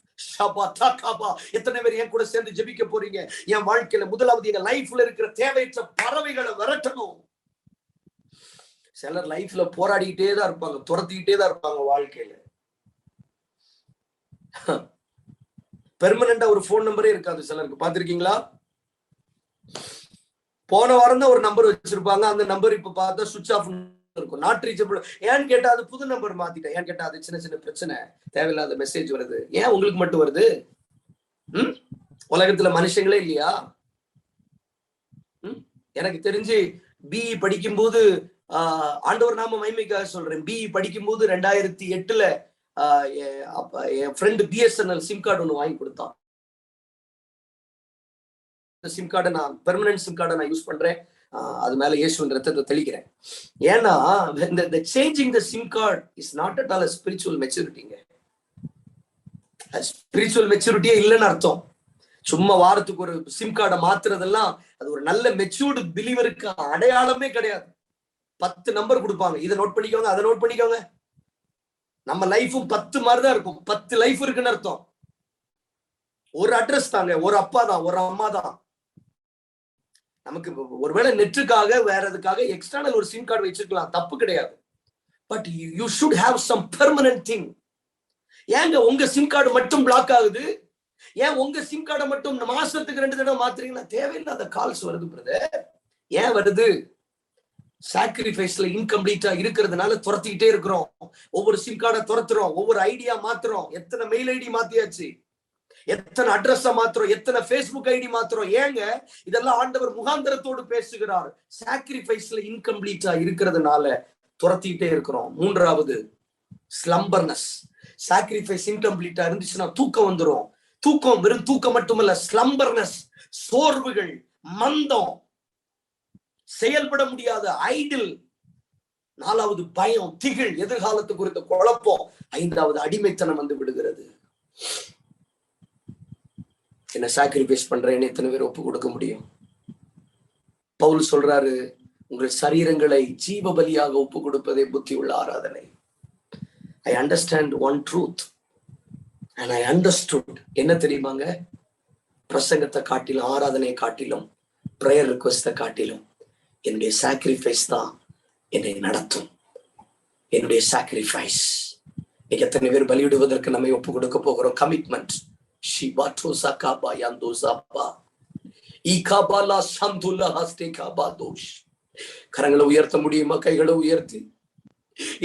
எத்தனை பேர் என் கூட சேர்ந்து ஜெபிக்க போறீங்க? என் வாழ்க்கையில முதலாவது என் லைஃப்ல இருக்கிற தேவையற்ற பறவைகளை விரட்டணும். சிலர் லைஃப்ல போராடிக்கிட்டே தான் இருப்பாங்க, துரத்திக்கிட்டே தான் இருப்பாங்க. வாழ்க்கையில பெர்மனண்டா ஒரு போன் நம்பரே இருக்காது சிலருக்கு. பாத்திருக்கீங்களா? போன வாரம் தான் ஒரு நம்பர் வச்சிருப்பாங்க, அந்த நம்பர் இப்ப பார்த்தா சுவிட்ச் ஆஃப் இருக்கும், நாட் ரீச்சபிள். ஏன்னு கேட்டா அது புது நம்பர் மாத்திட்டேன். ஏன்னு கேட்டா அது சின்ன சின்ன பிரச்சனை, தேவையில்லாத மெசேஜ் வருது. ஏன் உங்களுக்கு மட்டும் வருது? உலகத்துல மனுஷங்களே இல்லையா? எனக்கு தெரிஞ்சு பிஇ படிக்கும்போது, ஆண்டவர் நாம மகிமைக்காக சொல்றேன், பிஇ படிக்கும்போது 2008 என் ஃப்ரெண்டு பிஎஸ்என்எல் சிம் கார்டு ஒன்று வாங்கி கொடுத்தான். சிம் கார்டை நான் பெர்மனன்ட் சிம் கார்டை நான் யூஸ் பண்றேன். அது மேல இயேசுவின் ரத்தத்தை தெளிக்கிறேன். ஏன்னா the changing the SIM card is not at all a spiritual maturity. Spiritual மெச்சூரிட்டியே இல்லைன்னு அர்த்தம். சும்மா வாரத்துக்கு ஒரு சிம் கார்டை மாத்துறதெல்லாம் அது ஒரு நல்ல மெச்சூர்டு பிலீவருக்கு அடையாளமே கிடையாது. 10 நம்பர் கொடுப்பாங்க, இதை நோட் பண்ணிக்கோங்க, அதை நோட் பண்ணிக்கோங்க. நம்ம லைஃபும் 10 மாதிரிதான் இருக்கும். 10 லைஃப் இருக்குன்னு அர்த்தம். ஒரு அட்ரஸ் தாங்க, ஒரு அப்பா தான், ஒரு அம்மா தான். நமக்கு ஒருவேளை நெட்டுக்காக வேற எதுக்காக எக்ஸ்டர்னல் ஒரு சிம் கார்டு வச்சிருக்கலாம், தப்பு கிடையாது. But you should have some permanent thing. ஏங்க உங்க சிம் கார்டு மட்டும் பிளாக் ஆகுது? ஏன் உங்க சிம் கார்டை மட்டும் மாசத்துக்கு 2 தடவை மாத்துறீங்கன்னா? தேவையில்லாத கால்ஸ் வருது பிரதர். ஏன் வருது? சாக்ரிஃபைஸ்ல இன்கம்ப்ளீட்டா இருக்கிறதுனால துரத்திக்கிட்டே இருக்கிறோம். ஒவ்வொரு சிம் கார்டை துரத்துறோம், ஒவ்வொரு ஐடியா மாத்துறோம். எத்தனை மெயில் ஐடி மாத்தியாச்சு, எத்தனை அட்ரஸ் மாத்துறோம், எத்தனை பேஸ்புக் ஐடி மாத்துறோம். ஏங்க இதெல்லாம் ஆண்டவர் முகாந்தரத்தோடு பேசுகிறார். சாக்ரிஃபைஸ்ல இன்கம்ப்ளீட்டா இருக்கிறதுனால துரத்திக்கிட்டே இருக்கிறோம். 3வது ஸ்லம்பர்னஸ். சாக்ரிஃபைஸ் இன்கம்ப்ளீட்டா இருந்துச்சுன்னா தூக்கம் வந்துடும். தூக்கம் வெறும் தூக்கம் மட்டுமல்ல, ஸ்லம்பர்னஸ், சோர்வுகள், மந்தம், செயல்பட முடியாத ஐடில். 4வது பயம், திகில், எதிர்காலத்து குறித்த குழப்பம். 5வது அடிமைத்தனம் வந்து விடுகிறது. என்ன சாக்ரிஃபைஸ் பண்றேன்னு எத்தனை பேர் ஒப்பு கொடுக்க முடியும்? பவுல் சொல்றாரு, உங்கள் சரீரங்களை ஜீவ பலியாக ஒப்பு கொடுப்பதே புத்தி உள்ள ஆராதனை. I understand one truth and I understood. என்ன தெரியுமாங்க? பிரசங்கத்தை காட்டிலும், ஆராதனையை காட்டிலும், பிரேயர் ரிக்வெஸ்ட காட்டிலும் என்னுடைய சாக்ரிஃபைஸ் தான் என்னை நடத்தும். என்னுடைய சாக்ரிஃபைஸ். எத்தனை பேர் பலியிடுவதற்கு நம்மை ஒப்பு கொடுக்க போகிறோம்? கமிட்மெண்ட். கரங்களை உயர்த்த முடியுமா? கைகளை உயர்த்தி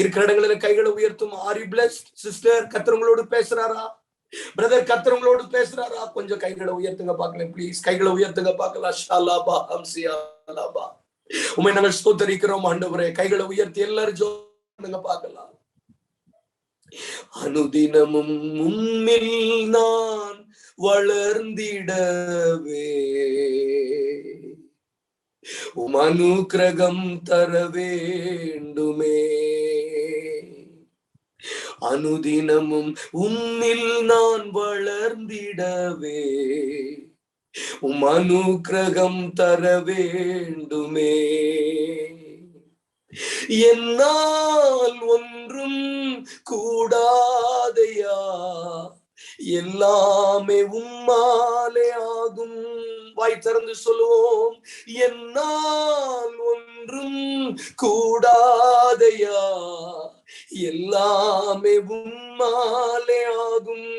இருக்கிற இடங்களில கைகளை உயர்த்தும். Are you blessed sister? கர்த்தர் பேசுறாரா? பிரதர் கர்த்தர் உங்களோடு பேசுறாரா? கொஞ்சம் கைகளை உயர்த்துங்க பார்க்கலாம் ப்ளீஸ். கைகளை உயர்த்துங்க பார்க்கலாம். ஷாலாபா ஹம்சியாலாபா. உம்மை நாங்கள் ஸ்தோத்திரிக்கிறோம் ஆண்டவரே. கைகளை உயர்த்தி எல்லாரும் ஜெபம் பார்க்கலாம். அனுதினமும் உம்மில் நான் வளர்ந்திடவே உம் அனுக்கிரகம் தர வேண்டுமே. அனுதினமும் உம்மில் நான் வளர்ந்திடவே உம் அனுக்கிரகம் தர வேண்டுமே. என்னால் ஒன்றும் கூடாதையா, எல்லாமே உம்மாலே ஆகும். வாய் திறந்து சொல்லுவோம். என்னால் ஒன்றும் கூடாதையா, எல்லாமே உம்மாலே ஆகும்.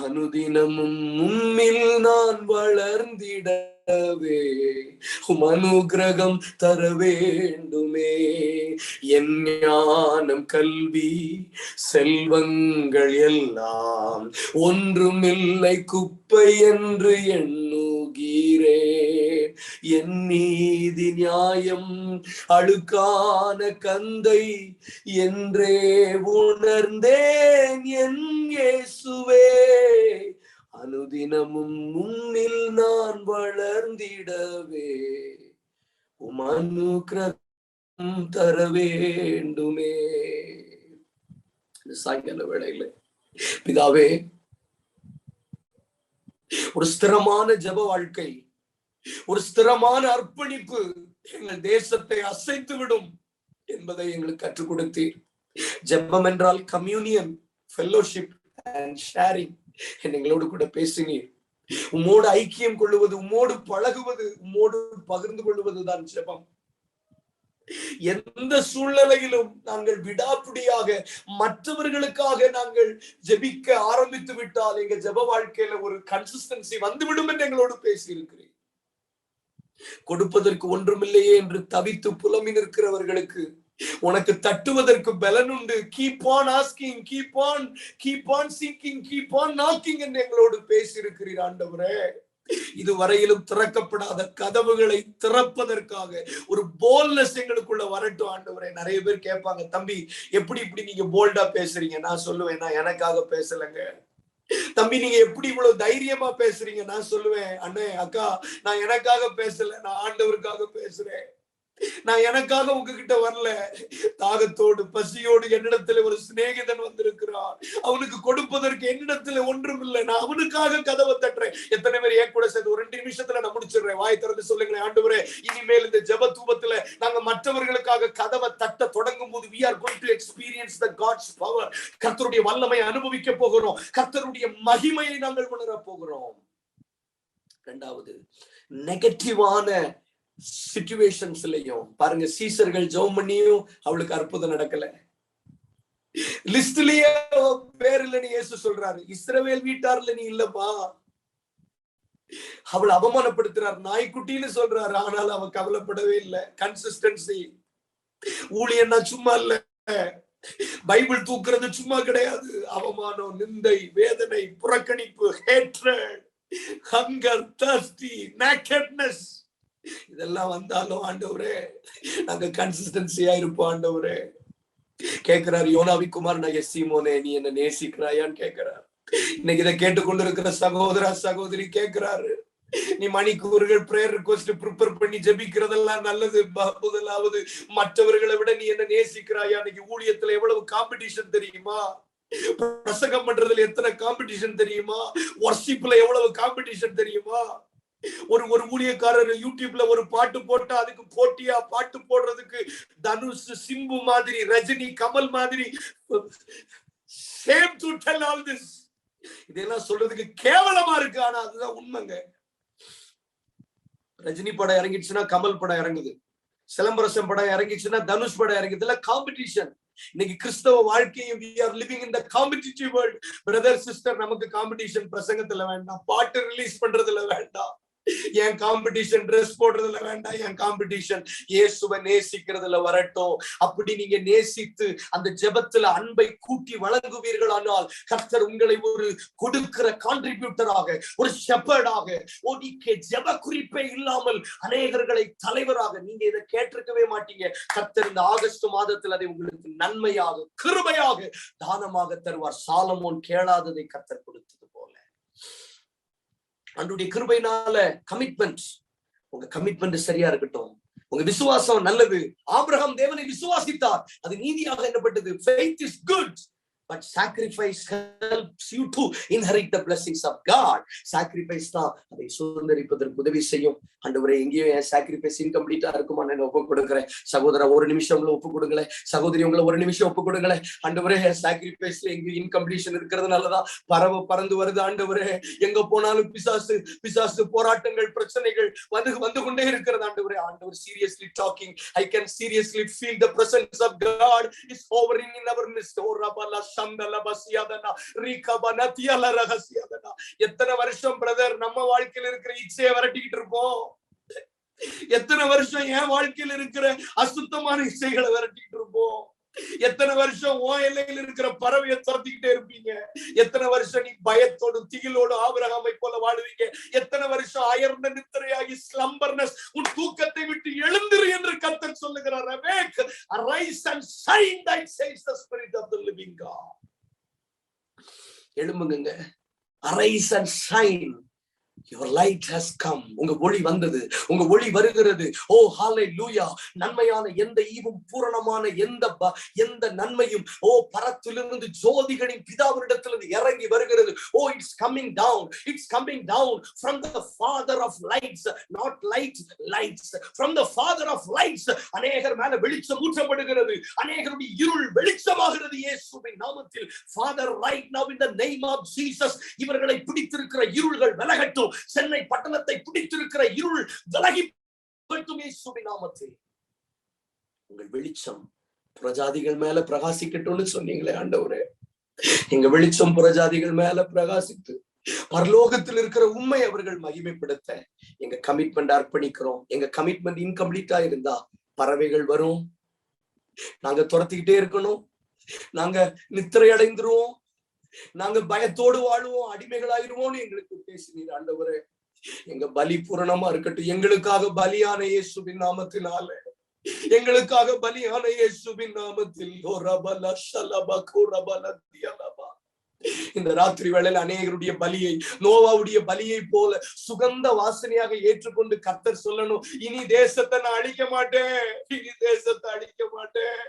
அனுதினமும் உம்மில் நான் வளர்ந்திடவே உம் அனுக்கிரகம் தர வேண்டுமே. என் ஞானம், கல்வி, செல்வங்கள் எல்லாம் ஒன்றுமில்லை குப்பை என்று எண்ணுகிறேன். என் நீதி நியாயம் அழுக்கான கந்தை என்றே உணர்ந்தேன் என் இயேசுவே. அனுதினமும் உம்மில் நான் வளர்ந்திடவே உம் அனுக்கிரகம் தர வேண்டுமே. சாயங்கால வேளையில பிதாவே, ஒரு ஸ்திரமான ஜெப வாழ்க்கை, ஒரு ஸ்திரமான அர்ப்பணிப்பு எங்கள் தேசத்தை அசைத்து விடும் என்பதை எங்களுக்கு கற்றுக் கொடுத்தீர். ஜெபம் என்றால் கம்யூனியன், ஃபெல்லோஷிப் அண்ட் ஷேரிங். எங்களோடு கூட பேசினீர். உம்மோடு ஐக்கியம் கொள்ளுவது, உம்மோடு பழகுவது, உம்மோடு பகிர்ந்து கொள்வதுதான் ஜெபம். எந்த சூழ்நிலையிலும் நாங்கள் விடாப்பிடியாக மற்றவர்களுக்காக நாங்கள் ஜெபிக்க ஆரம்பித்து விட்டால் எங்க ஜெப வாழ்க்கையில ஒரு கன்சிஸ்டன்சி வந்துவிடும் என்று எங்களோடு பேசி இருக்கிறேன். கொடுப்பதற்கு ஒன்றுமில்லையே என்று தவித்து புலம்பி நிற்கிறவர்களுக்கு உனக்கு தட்டுவதற்கு பலன் உண்டு. Keep on asking, keep on seeking, keep on knocking என்று எங்களோடு பேசி இருக்கிறீர் ஆண்டவரே. இதுவரையிலும் திறக்கப்படாத கதவுகளை திறப்பதற்காக ஒரு போல்ட்னஸ் எங்களுக்குள்ள வரட்டும் ஆண்டவரே. நிறைய பேர் கேட்பாங்க, தம்பி எப்படி இப்படி நீங்க போல்டா பேசுறீங்க? நான் சொல்லுவேன், நான் எனக்காக பேசலங்க. தம்பி நீங்க எப்படி இவ்வளவு தைரியமா பேசுறீங்க? நான் சொல்லுவேன், அண்ணே அக்கா, நான் எனக்காக பேசல, நான் ஆண்டவருக்காக பேசுறேன். நான் எனக்காக உங்ககிட்ட வரல. தாகத்தோடு பசியோடு என்னிடத்துல ஒரு சிநேகிதன் வந்திருக்கிறான். அவனுக்கு கொடுப்பதற்கு என்னிடத்துல ஒன்றும் இல்லை. நான் அவனுக்காக கதவை தட்டுறேன். எத்தனை பேர் ஏன் கூட சேர்ந்து ஒரு 2 நிமிஷத்துல நான் முடிச்சிடுறேன். வாய் திறந்து சொல்லுங்களேன், ஆண்டவரே இனிமேல் இந்த ஜெப தூபத்துல நாங்க மற்றவர்களுக்காக கதவை தட்ட தொடங்கும் போது we are going to experience the God's power. கர்த்தருடைய வல்லமையை அனுபவிக்க போகிறோம். கர்த்தருடைய மகிமையை நாங்கள் உணர போகிறோம். இரண்டாவது, நெகட்டிவான சிச்சுவேஷன்ஸ்லயும் பாருங்க, சீசர்கள் ஜெபம் பண்ணியும் அவளுக்கு அற்புதம் நடக்கல. லிஸ்ட்லயே பேர் இல்ல, நீ இயேசு சொல்றாரு, இஸ்ரவேல் வீட்டார்ல நீ இல்லப்பா. அவளை அவமானப்படுத்துறார், நாய்க்குட்டின்னு சொல்றாரு. ஆனால் அவன் கவலைப்படவே இல்லை. கன்சிஸ்டன்சி. ஊழியன்னா சும்மா இல்ல, பைபிள் தூக்குறது சும்மா கிடையாது. அவமானம், நிந்தை, வேதனை, புறக்கணிப்பு, ஹேட்ரட், ஹங்கர், தர்ஸ்டி, நேக்கட்னஸ், இதெல்லாம் வந்தாலும் ஆண்டவரே நாங்க கன்சிஸ்டன்சியா இருப்போம் ஆண்டவரே. கேட்கிறாரு யோனாவி குமார், நான் சீமோனே, நீ என்ன நேசிக்கிறாயான்னு கேட்கிறார். இன்னைக்கு இதை கேட்டுக்கொண்டிருக்கிற சகோதர சகோதரி கேட்கிறாரு, நீ மணிக்கூறுகள் பிரேயர் ரிக்வெஸ்ட் ப்ரிப்பேர் பண்ணி ஜெபிக்கிறதெல்லாம் நல்லது. முதலாவது, மற்றவர்களை விட நீ என்ன நேசிக்கிறாயா? இன்னைக்கு ஊழியத்துல எவ்வளவு காம்படிஷன் தெரியுமா? பிரசங்கம் பண்றதுல எத்தனை காம்படிஷன் தெரியுமா? வர்ஷிப்ல எவ்வளவு காம்படிஷன் தெரியுமா? ஒரு ஊழியக்காரர் யூடியூப்ல ஒரு பாட்டு போட்டா அதுக்கு போட்டியா பாட்டு போடுறதுக்கு தனுஷ், சிம்பு மாதிரி, ரஜினி, கமல் மாதிரி, same to tell all this. இதெல்லாம் சொல்றதுக்கு கேவலமா இருக்கு, ஆனா அதுதான் உண்மைங்க. ரஜினி படம் இறங்கிடுச்சுன்னா கமல் படம் இறங்குது, சிலம்பரசன் படம் இறங்கிடுச்சுன்னா தனுஷ் படம் இறங்குது. இல்ல காம்படிஷன். இன்னைக்கு கிறிஸ்தவ வாழ்க்கையும் we are living in the competitive world. Brother sister, நமக்கு காம்படிஷன் பிரசங்கத்துல வேண்டாம், பாட்டு ரிலீஸ் பண்றதுல வேண்டாம், என் காம்படிஷன் ட்ரெஸ் போடுறதுல வேண்டாம், என் காம்படிஷன் இயேசுவை நேசிக்கிறதுல வரட்டும். அப்படி நீங்க நேசித்து அந்த ஜெபத்துல அன்பை கூட்டி வழங்குவீர்களானால் கர்த்தர் உங்களை ஒரு கொடுக்கிற கான்ட்ரிபியூட்டராக, ஒரு ஷெப்பர்டாக, ஜெப குறிப்பே இல்லாமல் அநேகர்களை தலைவராக, நீங்க இதை கேட்டிருக்கவே மாட்டீங்க. கர்த்தர் இந்த ஆகஸ்ட் மாதத்தில் அதை உங்களுக்கு நன்மையாக, கிருபையாக, தானமாக தருவார். சாலமோன் கேளாததை கர்த்தர் கொடுத்தது போல ஆண்டவருடைய கிருபையினால கமிட்மெண்ட், உங்க கமிட்மெண்ட் சரியா இருக்கட்டும். உங்க விசுவாசம் நல்லது. ஆபிரகாம் தேவனை விசுவாசித்தார், அது நீதியாக எண்ணப்பட்டது. Faith is good, but sacrifice helps you to inherit the blessings of God. Sacrifice தான் அதை சுதந்தரிப்பதற்கு உதவி செய்யும். ஆண்டவரே, எங்கேயோ என் சாக்ரிஃபைஸ் இன்கம்ப்ளீட்டா இருக்குமா, நான் ஒப்பு கொடுக்கிறேன். சகோதரா, ஒரு நிமிஷம் ஒப்பு கொடுங்களேன். சகோதரி, உங்களை ஒரு நிமிஷம் ஒப்பு கொடுங்களேன். ஆண்டவரே, சாக்ரிஃபைஸ்ல எங்கேயும் இன்கம்ப்ளீஷன் இருக்கிறதுனாலதான் பறந்து வருது. ஆண்டவரே, எங்க போனாலும் பிசாசு போராட்டங்கள், பிரச்சனைகள் வந்து கொண்டே இருக்கிறது. ஆண்டவர் seriously talking. I can seriously feel the presence of God is hovering in our midst. எத்தனை வருஷம் பிரதர் நம்ம வாழ்க்கையில் இருக்கிற இச்சையை விரட்டிக்கிட்டு இருப்போம்? எத்தனை வருஷம் என் வாழ்க்கையில் இருக்கிற அசுத்தமான இச்சைகளை விரட்டிக்கிட்டு இருப்போம்? எத்தனை வருஷம் ஓ எல்லையில் இருக்கிற பறவையை துரத்திக்கிட்டே இருப்பீங்க? எத்தனை வருஷம் நீ பயத்தோடும் திகிலோடு ஆபிரகாமை போல வாழுவீங்க? எத்தனை வருஷம் அயர்ந்த நித்திரையாகி ஸ்லம்பர்னஸ், உன் தூக்கத்தை விட்டு எழுந்திரு என்று கர்த்தர் சொல்லுகிறார். Awake, arise and shine, that says the Spirit of the living God. எழும்புங்க, arise and shine. Your light has come. உங்க ஒளி வந்தது, உங்க ஒளி வருகிறது. ஓ ஹalleluya. நன்மையான எந்த ஈவும் பூரணமான எந்த நன்மையும் ஓ பரத்திலிருந்து ஜோதிகளின் பிதாவினிடத்திலிருந்து இறங்கி வருகிறது. ஓ it's coming down. It's coming down from the Father of lights, not lights, from the Father of lights. அநேகர் மேல வெளிச்சம் ஊற்றப்படுகிறது, அநேகருடைய இருள் வெளிச்சமாகிறது இயேசுவின் நாமத்தில். Father, right now in the name of Jesus, இவர்களை பிடித்திருக்கிற இருள்கள் விலகட்டும். சென்னை பட்டணத்தை பிடித்திருக்கிற இருள் விலகி இயேசுவின் நாமத்தில். உங்கள் வெளிச்சம் புறஜாதிகள் மேல பிரகாசிக்கட்டும்னு சொன்னீங்களே ஆண்டவரே, எங்க வெளிச்சம் புறஜாதிகள் மேல பிரகாசித்து பரலோகத்தில் இருக்கிற உண்மை அவர்கள் மகிமைப்படுத்த எங்க கமிட்மெண்ட் அர்ப்பணிக்கிறோம். எங்க கமிட்மெண்ட் இன்கம்ப்ளீட்டா இருந்தா பறவைகள் வரும், நாங்க துரத்திக்கிட்டே இருக்கணும், நாங்க நித்திரை அடைந்துருவோம், நாங்க பயத்தோடு வாழுவோம், அடிமைகளாயிருவோம்னு எங்களுக்கு பேசினீர் ஆண்டவரே. எங்க பலி பூரணமா இருக்கட்டும். எங்களுக்காக பலியான இயேசுவின் நாமத்தினால, எங்களுக்காக பலியான இயேசுவின் நாமத்தில் இந்த ராத்திரி வேளையில் அநேகருடைய பலியை, நோவாவுடைய பலியை போல சுகந்த வாசனையாக ஏற்றுக்கொண்டு கர்த்தர் சொல்லணும், இனி தேசத்தை நான் அழிக்க மாட்டேன், இனி தேசத்தை அழிக்க மாட்டேன்,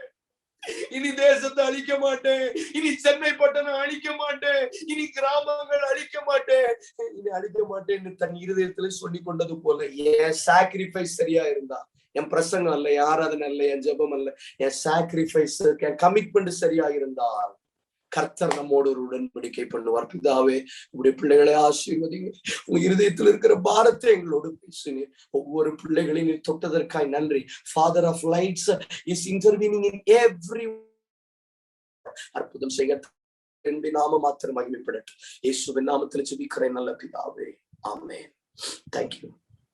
இனி தேசத்தை அழிக்க மாட்டேன், இனி சென்னை பட்டணம் அழிக்க மாட்டேன், இனி கிராமங்கள் அழிக்க மாட்டேன், இனி அழிக்க மாட்டேன்னு தன் இருதயத்துல சொல்லி கொண்டது போல என் சாக்ரிஃபைஸ் சரியா இருந்தா, என் பிரசங்கம் அல்ல, என் ஆராதனை அல்ல, என் ஜெபம் அல்ல, என் சாக்ரிஃபைஸ், என் கமிட்மெண்ட் சரியா இருந்தால் கர்த்தர் நம்மோடு ஒரு உடன்படிக்கை பண்ணுவார். பிதாவே, உங்களுடைய பிள்ளைகளை ஆசீர்வதிங்க. உங்க இருதயத்தில் இருக்கிற பாரத்தை எங்களோடு பேசுங்க. ஒவ்வொரு பிள்ளைகளையும் நீர் தொட்டதற்காய் நன்றி. Father of lights is intervening in every. அற்புதம் செய்ய நாம மாத்திரம் மகிமைப்படட்டும். இயேசுவின் நாமத்தில் ஜெபிக்கிறேன் நல்ல பிதாவே. ஆமென். Thank you.